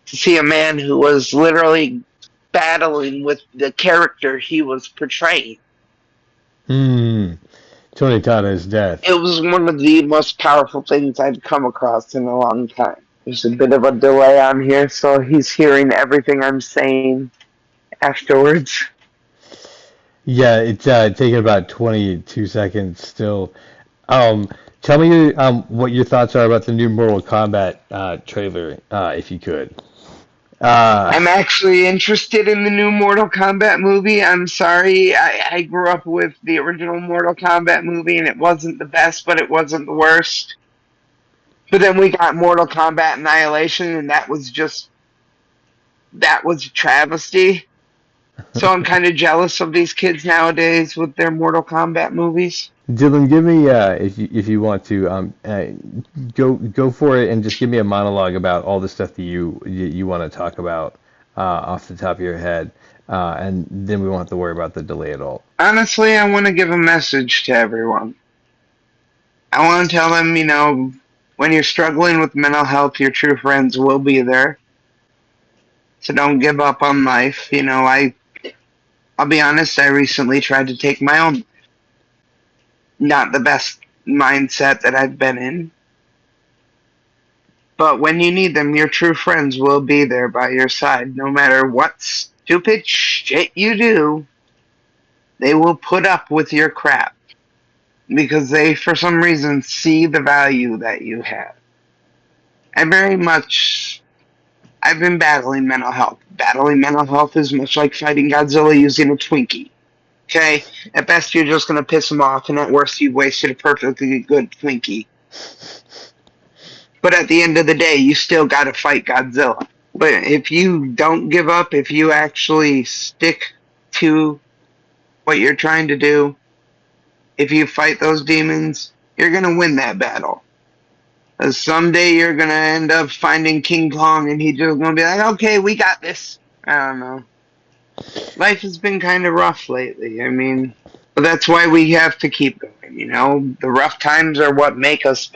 To see a man who was literally battling with the character he was portraying. Tony Todd's death. It was one of the most powerful things I've come across in a long time. There's a bit of a delay on here, so he's hearing everything I'm saying afterwards. Yeah, it's taking about 22 seconds still. Tell me what your thoughts are about the new Mortal Kombat trailer, if you could. I'm actually interested in the new Mortal Kombat movie. I'm sorry, I grew up with the original Mortal Kombat movie, and it wasn't the best, but it wasn't the worst. But then we got Mortal Kombat Annihilation, and that was a travesty. So I'm kind of jealous of these kids nowadays with their Mortal Kombat movies. Dylan, give me if you want to go for it and just give me a monologue about all the stuff that you want to talk about off the top of your head, and then we won't have to worry about the delay at all. Honestly, I want to give a message to everyone. I want to tell them, when you're struggling with mental health, your true friends will be there. So don't give up on life. I'll be honest, I recently tried to take my own. Not the best mindset that I've been in. But when you need them, your true friends will be there by your side. No matter what stupid shit you do, they will put up with your crap. Because they, for some reason, see the value that you have. I've been battling mental health. Battling mental health is much like fighting Godzilla using a Twinkie. Okay? At best, you're just going to piss them off, and at worst, you've wasted a perfectly good Twinkie. But at the end of the day, you still got to fight Godzilla. But if you don't give up, if you actually stick to what you're trying to do, if you fight those demons, you're going to win that battle. Because someday you're going to end up finding King Kong, and he's just going to be like, okay, we got this. I don't know. Life has been kind of rough lately. But that's why we have to keep going, The rough times are what make us.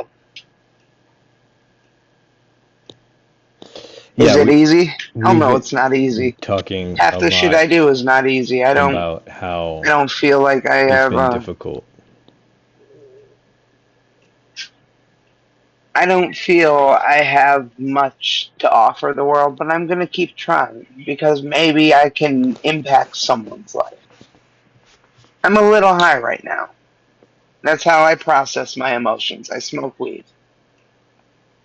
Is it easy? Oh no, it's not easy. Talking half the shit I do is not easy. I don't feel like I have. It's been difficult. I don't feel I have much to offer the world, but I'm gonna keep trying because maybe I can impact someone's life. I'm a little high right now. That's how I process my emotions. I smoke weed,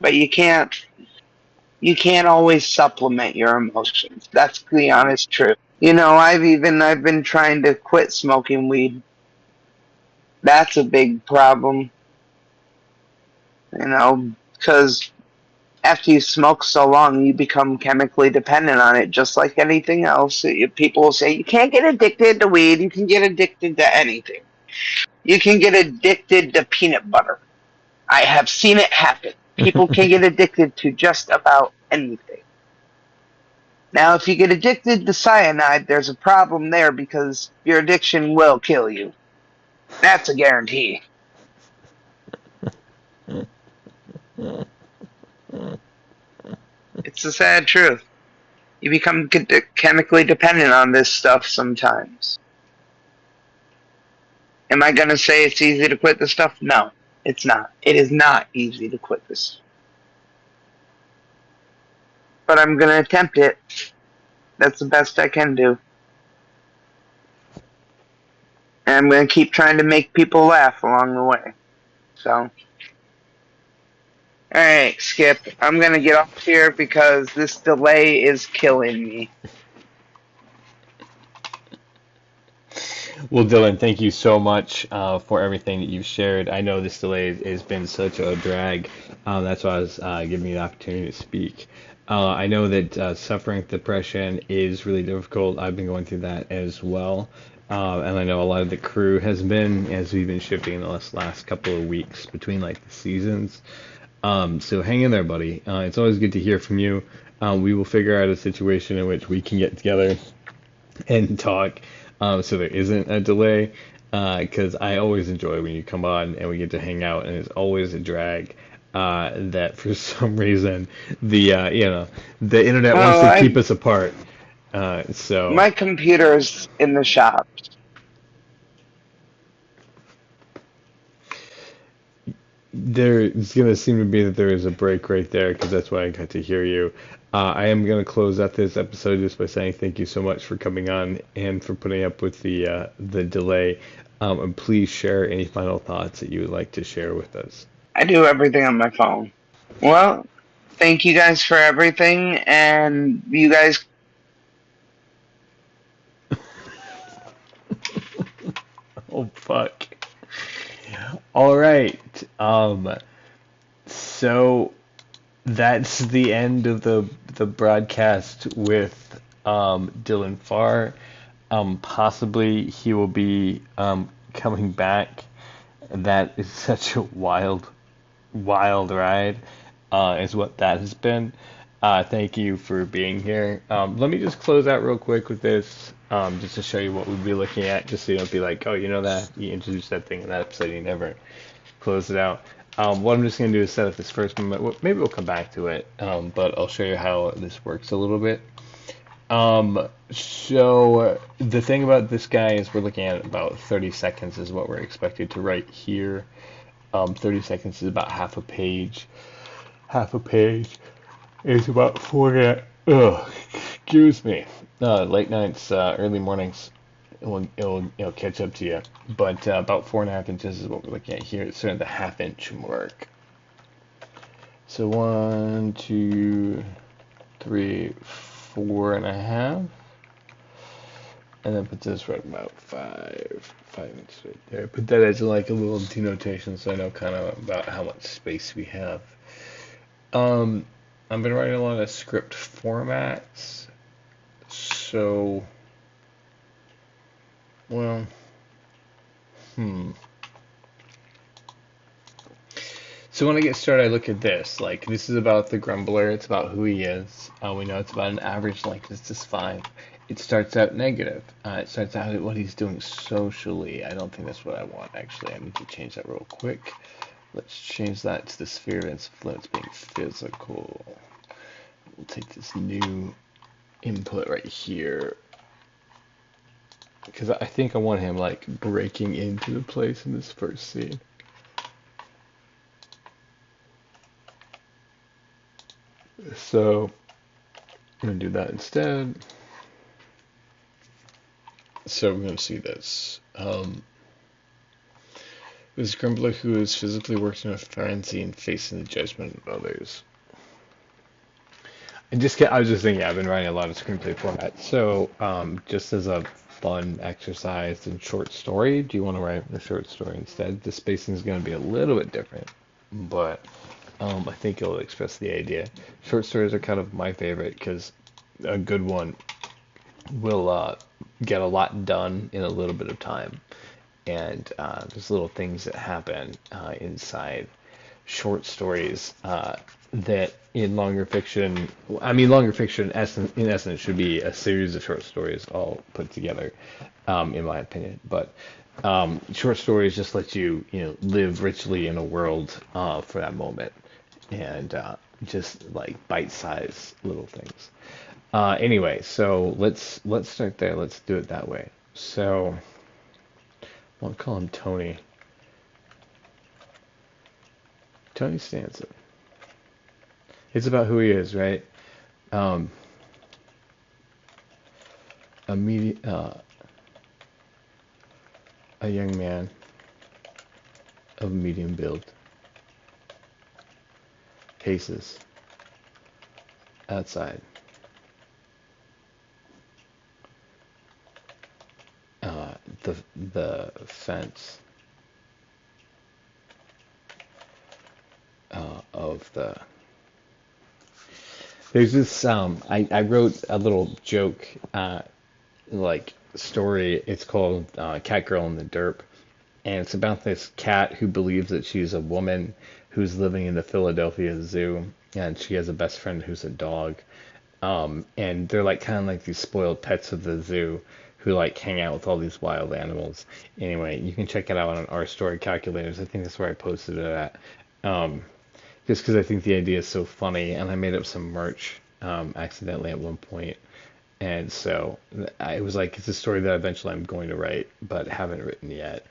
but you can't always supplement your emotions. That's the honest truth. I've been trying to quit smoking weed. That's a big problem. Because after you smoke so long, you become chemically dependent on it, just like anything else. People will say, you can't get addicted to weed, you can get addicted to anything. You can get addicted to peanut butter. I have seen it happen. People can get addicted to just about anything. Now, if you get addicted to cyanide, there's a problem there because your addiction will kill you. That's a guarantee. It's the sad truth. You become chemically dependent on this stuff sometimes. Am I going to say it's easy to quit this stuff? No, it's not. It is not easy to quit this. But I'm going to attempt it. That's the best I can do. I'm going to keep trying to make people laugh along the way. So, alright, Skip, I'm going to get off here because this delay is killing me. Well, Dylan, thank you so much for everything that you've shared. I know this delay has been such a drag. That's why I was giving you the opportunity to speak. I know that suffering with depression is really difficult. I've been going through that as well. And I know a lot of the crew has been, as we've been shifting in the last couple of weeks between like the seasons. So hang in there, buddy. It's always good to hear from you. We will figure out a situation in which we can get together and talk, so there isn't a delay. Because I always enjoy when you come on and we get to hang out, and it's always a drag. That for some reason the internet wants Oh, to keep us apart. So my computer's in the shop. there's gonna seem to be that there is a break right there because that's why I got to hear you. I am gonna close out this episode just by saying thank you so much for coming on and for putting up with the delay. And please share any final thoughts that you would like to share with us. I do everything on my phone. Well, thank you guys for everything, and you guys. Oh fuck. All right. So that's the end of the broadcast with Dylan Farr. Possibly he will be coming back. That is such a wild ride, is what that has been. Thank you for being here. Let me just close out real quick with this, just to show you what we'd be looking at, just so you don't be like, oh, you know that you introduced that thing in that episode, you never close it out. What I'm just going to do is set up this first moment. Maybe we'll come back to it, but I'll show you how this works a little bit. So the thing about this guy is we're looking at about 30 seconds is what we're expected to write here. 30 seconds is about half a page. Half a page is about 40. Ugh, excuse me. Late nights, early mornings, it'll catch up to you. But about 4.5 inches is what we're looking at here. It's sort of the half-inch mark. So 1, 2, 3, 4.5, and then put this right about 5 inches right there. Put that as like a little denotation so I know kind of about how much space we have. I've been writing a lot of script formats, so well, So when I get started, I look at this. Like, this is about the grumbler. It's about who he is. We know it's about an average length. It's just 5. It starts out negative. It starts out at what he's doing socially. I don't think that's what I want, actually. I need to change that real quick. Let's change that to the sphere of influence being physical. We'll take this new input right here. Because I think I want him, like, breaking into the place in this first scene. So I'm going to do that instead. So we're going to see this. This grumbler who is physically working with frenzy and facing the judgment of others. I was just thinking, I've been writing a lot of screenplay formats. So just as a fun exercise in short story, do you want to write a short story instead? The spacing is going to be a little bit different, but I think it'll express the idea. Short stories are kind of my favorite because a good one will get a lot done in a little bit of time. And there's little things that happen inside short stories that in longer fiction, longer fiction in essence should be a series of short stories all put together, in my opinion. But short stories just let you, live richly in a world for that moment, and just like bite-sized little things. Anyway, so let's start there. Let's do it that way. So I'll call him Tony. Tony Stanza. It's about who he is, right? Immediate. A young man of medium build paces outside uh, the fence of the. There's this I wrote a little joke like story. It's called Cat Girl in the Derp, and it's about this cat who believes that she's a woman who's living in the Philadelphia Zoo, and she has a best friend who's a dog. And they're like kind of like these spoiled pets of the zoo who like hang out with all these wild animals. Anyway, you can check it out on our story calculators. I think that's where I posted it at. Um, just because I think the idea is so funny, and I made up some merch accidentally at one point. And so I was like, it's a story that eventually I'm going to write, but haven't written yet.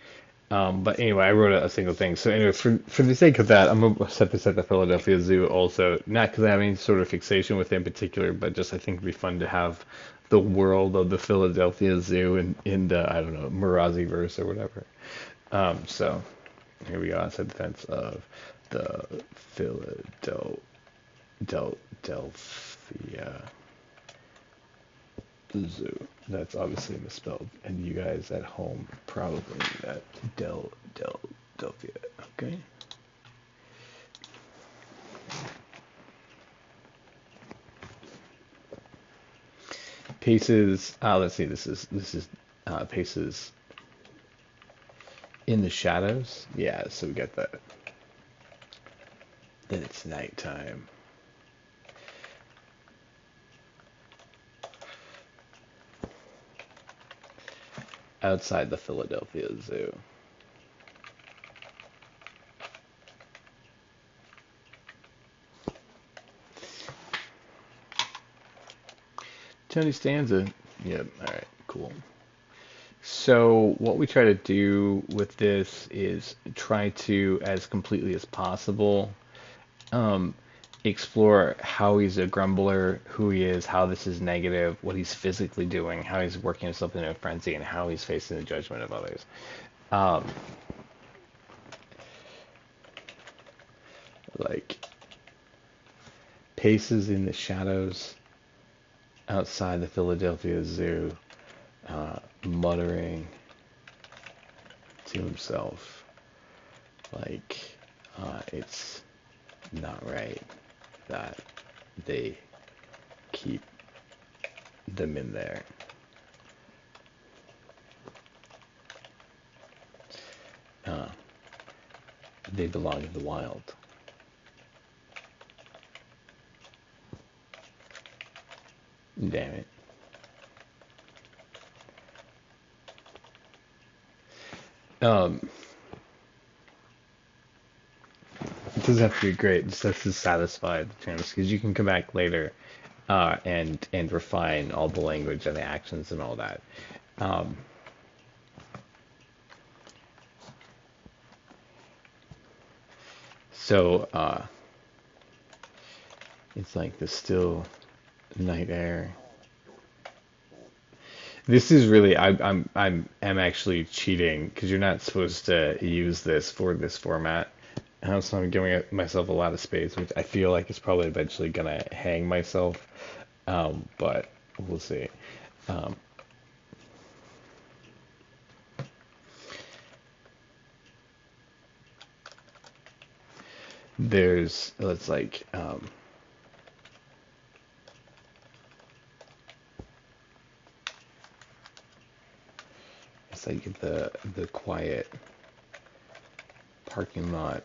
But anyway, I wrote a single thing. So anyway, for the sake of that, I'm gonna set this at the Philadelphia Zoo also. Not because I have any sort of fixation with it in particular, but just I think it'd be fun to have the world of the Philadelphia Zoo in the, I don't know, Marazi verse or whatever. So here we go. Outside the fence of the Philadelphia Zoo. That's obviously misspelled, and you guys at home probably knew that. Delphia. Okay. Paces. Let's see. This is paces in the shadows. Yeah. So we got that. Then it's nighttime. Outside the Philadelphia Zoo. Tony Stanza. Yep. All right. Cool. So what we try to do with this is try to, as completely as possible, um, explore how he's a grumbler, who he is, how this is negative, what he's physically doing, how he's working himself into a frenzy, and how he's facing the judgment of others. Um, like paces in the shadows outside the Philadelphia Zoo, muttering to himself, like it's not right that they keep them in there. Uh, they belong in the wild. Damn it. Um, it doesn't have to be great. It just has to satisfy the channels because you can come back later and refine all the language and the actions and all that. Um, so it's like the still night air. This is really I'm actually cheating because you're not supposed to use this for this format. So I'm giving myself a lot of space, which I feel like is probably eventually gonna hang myself. But we'll see. Um, there's it's like it's like the quiet parking lot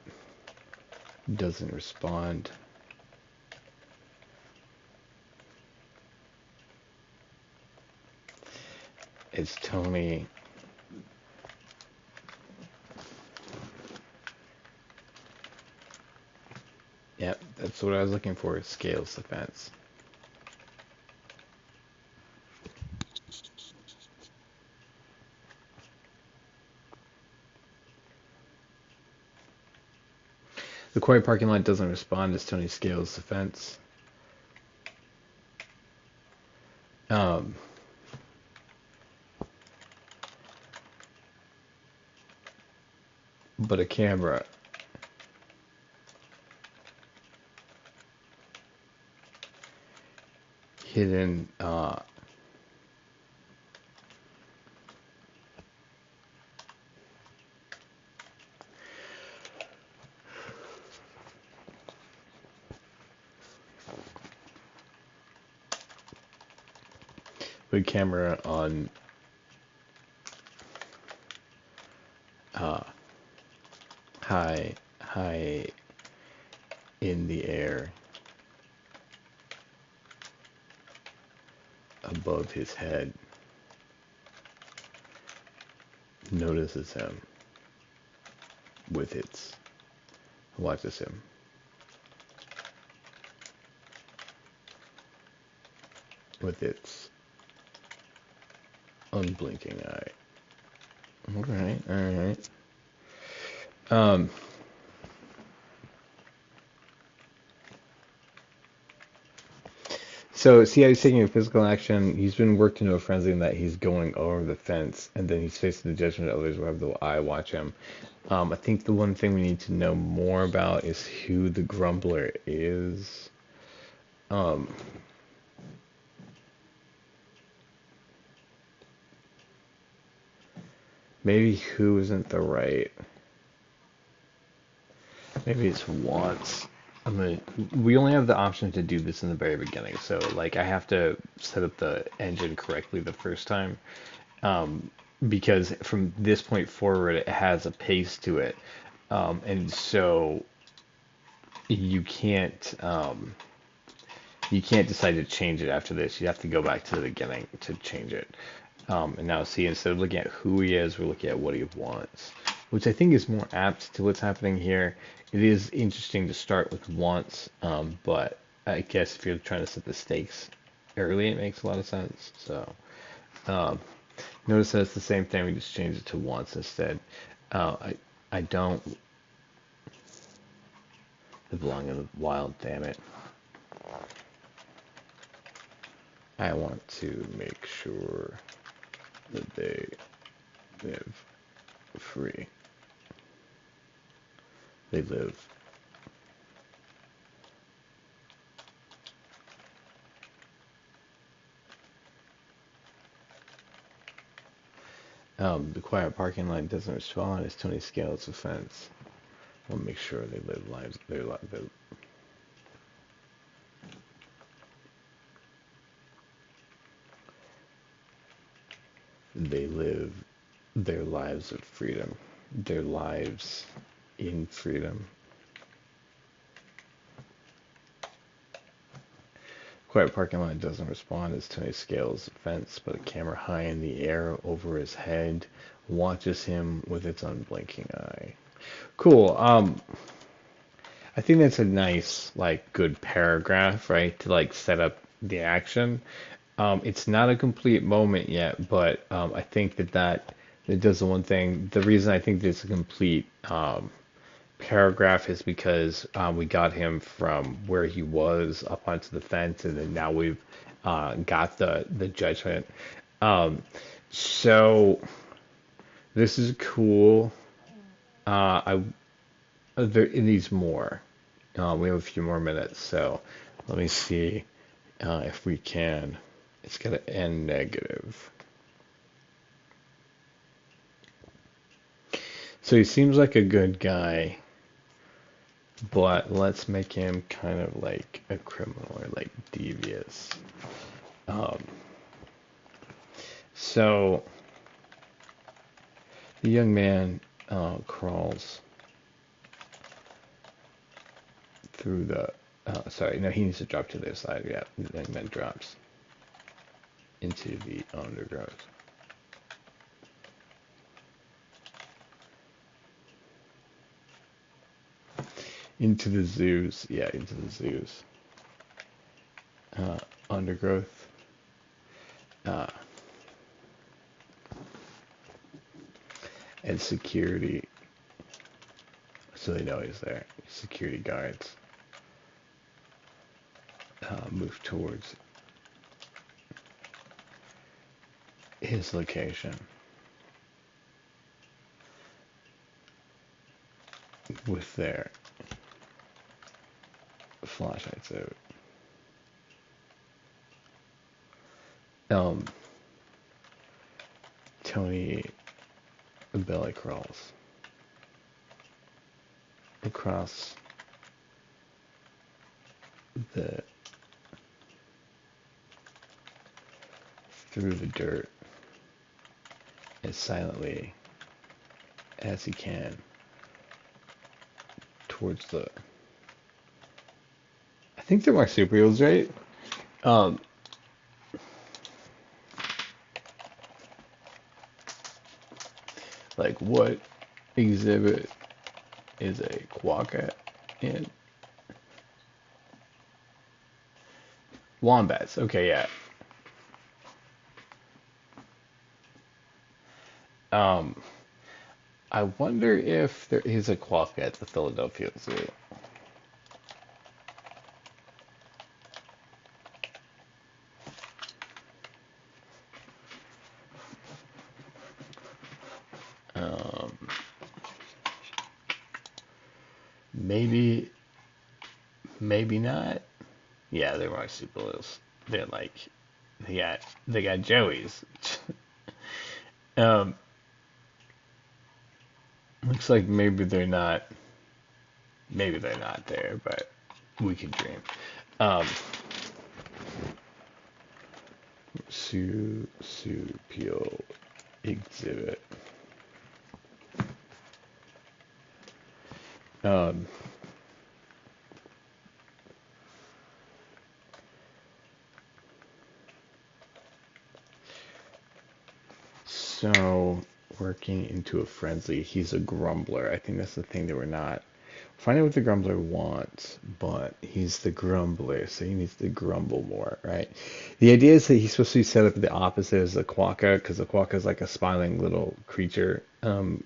doesn't respond. It's Tony. Yep, that's what I was looking for. Scales the fence. The quiet parking lot doesn't respond as Tony scales the fence. Um, but a camera hidden with camera on uh, high in the air above his head, notices him with its watches him with its unblinking eye. All right. Um, so see how he's taking a physical action. He's been worked into a frenzy in that he's going over the fence, and then he's facing the judgment of others who have the eye watch him. I think the one thing we need to know more about is who the grumbler is. Um, maybe who isn't the right. Maybe it's wants. We only have the option to do this in the very beginning, so like I have to set up the engine correctly the first time, um, because from this point forward it has a pace to it, and so you can't um, you can't decide to change it after this. You have to go back to the beginning to change it. And now see, instead of looking at who he is, we're looking at what he wants, which I think is more apt to what's happening here. It is interesting to start with wants, but I guess if you're trying to set the stakes early, it makes a lot of sense. So um, notice that it's the same thing. We just change it to wants instead. I don't belong in the wild. Damn it! I want to make sure that they live free. They live. The quiet parking lot doesn't respond as Tony scales the fence. I'll make sure they live lives. They live their lives of freedom. Their lives in freedom. Quiet parking lot doesn't respond as Tony scales the fence, but a camera high in the air over his head watches him with its unblinking eye. Cool. I think that's a nice, like, good paragraph, right, to like set up the action. It's not a complete moment yet, but I think that it does the one thing. The reason I think this is a complete paragraph is because we got him from where he was up onto the fence, and then now we've got the judgment. Um, so this is cool. I there it needs more. We have a few more minutes, so let me see if we can. It's gonna end negative. So he seems like a good guy, but let's make him kind of like a criminal or like devious. Um, so the young man crawls through the. Sorry, no, he needs to drop to the other side. Yeah, the young man drops into the undergrowth. Into the zoos. Yeah, into the zoos. Undergrowth. Uh, and security. So they know he's there. Security guards move towards his location. with their flashlights out. Tony belly crawls across the through the dirt as silently as he can towards the. I think they're marsupials, right? Um, like what exhibit is a quokka in? Wombats. Okay, yeah. Um, I wonder if there is a quokka at the Philadelphia Zoo. Um, maybe, maybe not. Yeah, they're marsupials. They're like, they got Joey's. Um, looks like maybe they're not there, but we could dream. Um, Marsupial exhibit. Um, so working into a frenzy. He's a grumbler. I think that's the thing that we're not. Find out what the grumbler wants, but he's the grumbler, so he needs to grumble more, right? The idea is that he's supposed to be set up the opposite as the quokka, because the quokka is like a smiling little creature, and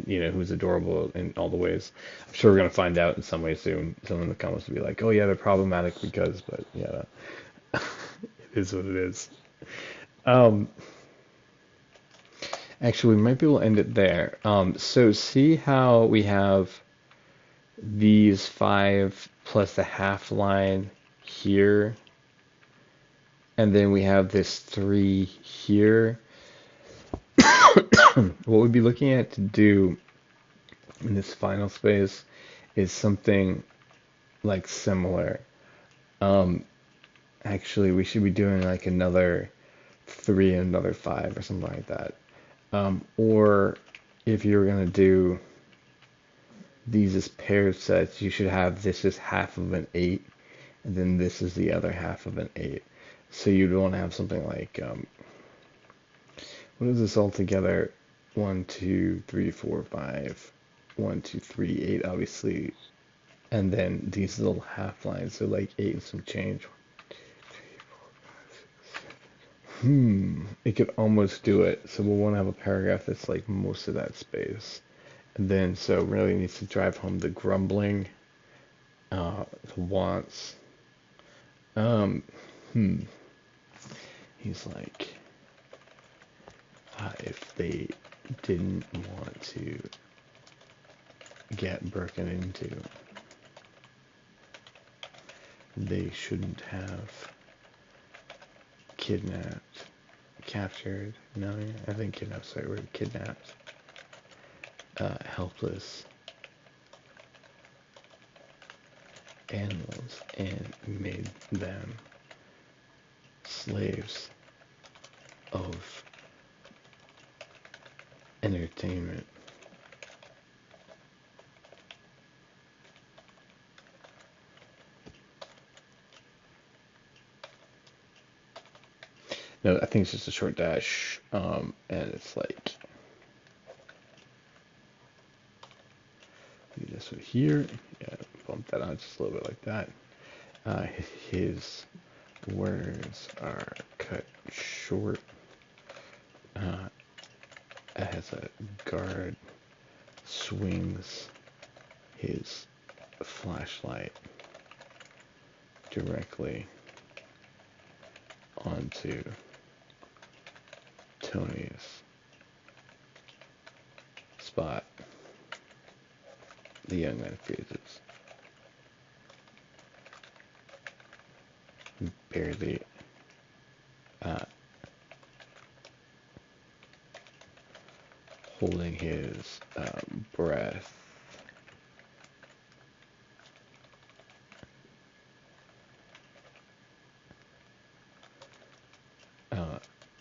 who's adorable in all the ways. I'm sure we're gonna find out in some way soon. Someone in the comments will be like, "Oh yeah, they're problematic because," but yeah, it is what it is. Um, Actually, we might be able to end it there. So see how we have these five plus the half line here, and then we have this three here. What we'd be looking at to do in this final space is something like similar. Um, Actually, we should be doing like another three and another five or something like that. Or if you're gonna do these as paired sets, you should have this is half of an eight, and then this is the other half of an eight. So you'd want to have something like, what is this all together? 1, 2, 3, 4, 5. 1, 2, 3, 8, obviously. And then these little half lines, so like 8 and some change. It could almost do it. So we'll want to have a paragraph that's like most of that space. And then, so really needs to drive home the grumbling, the wants. Um, He's like, if they didn't want to get broken into, they shouldn't have kidnapped, captured, no, I think kidnapped's the right word, kidnapped, helpless animals and made them slaves of entertainment. No, I think it's just a short dash, and it's like, do this one here, yeah, bump that out just a little bit like that. His words are cut short, as a guard swings his flashlight directly onto Tony's spot. The young man freezes, barely uh, holding his breath.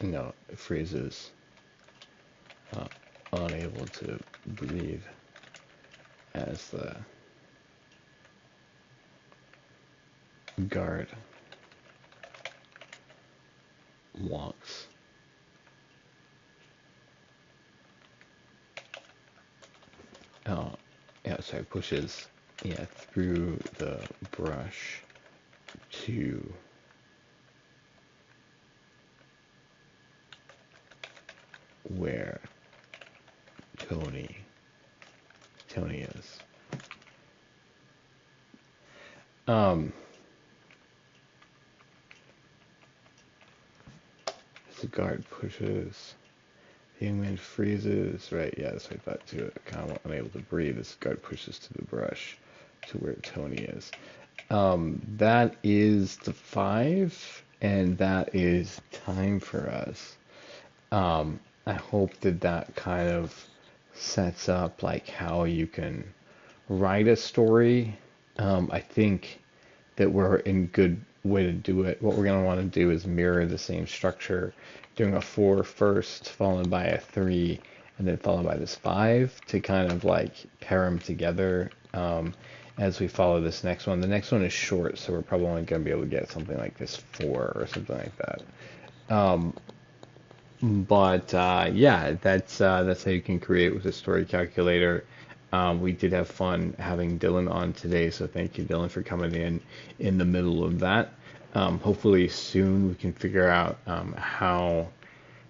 No, freezes, uh, unable to breathe as the guard walks pushes through the brush to where Tony is. As the guard pushes, the young man freezes. Right, yeah, that's what I thought too. Kind of unable to breathe. As the guard pushes to the brush to where Tony is. That is the 5, and that is time for us. I hope that kind of sets up like how you can write a story. I think that we're in good way to do it. What we're going to want to do is mirror the same structure, doing a 4 first, followed by a 3, and then followed by this 5 to kind of like pair them together as we follow this next one. The next one is short, so we're probably only going to be able to get something like this 4 or something like that. But yeah, that's how you can create with a story calculator. We did have fun having Dylan on today, so thank you, Dylan, for coming in the middle of that. Hopefully soon we can figure out how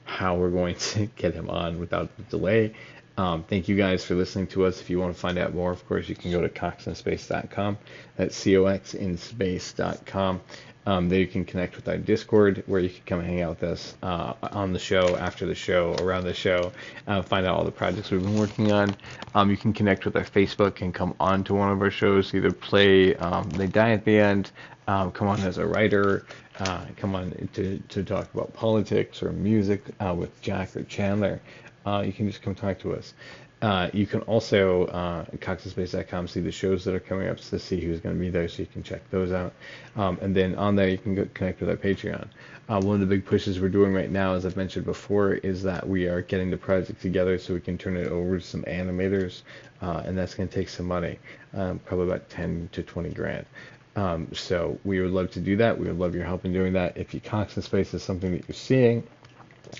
we're going to get him on without the delay. Thank you guys for listening to us. If you want to find out more, of course, you can go to coxinspace.com. That's coxinspace.com. There you can connect with our Discord, where you can come hang out with us on the show, after the show, around the show, find out all the projects we've been working on. You can connect with our Facebook and come on to one of our shows, either play They Die at the End, come on as a writer, come on to talk about politics or music with Jack or Chandler. You can just come talk to us. You can also, at coxinspace.com, see the shows that are coming up to see who's going to be there, so you can check those out. And then on there, you can go connect with our Patreon. One of the big pushes we're doing right now, as I've mentioned before, is that we are getting the project together so we can turn it over to some animators, and that's going to take some money, probably about 10 to 20 grand. So we would love to do that. We would love your help in doing that. If you Cox in Space is something that you're seeing,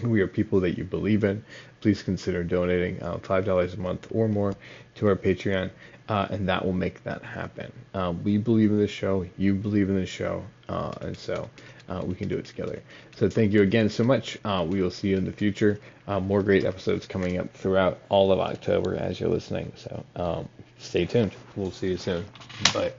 we are people that you believe in, please consider donating $5 a month or more to our Patreon, and that will make that happen. We believe in this show, you believe in this show, and so we can do it together. So thank you again so much. We will see you in the future. More great episodes coming up throughout all of October as you're listening. So stay tuned. We'll see you soon. Bye.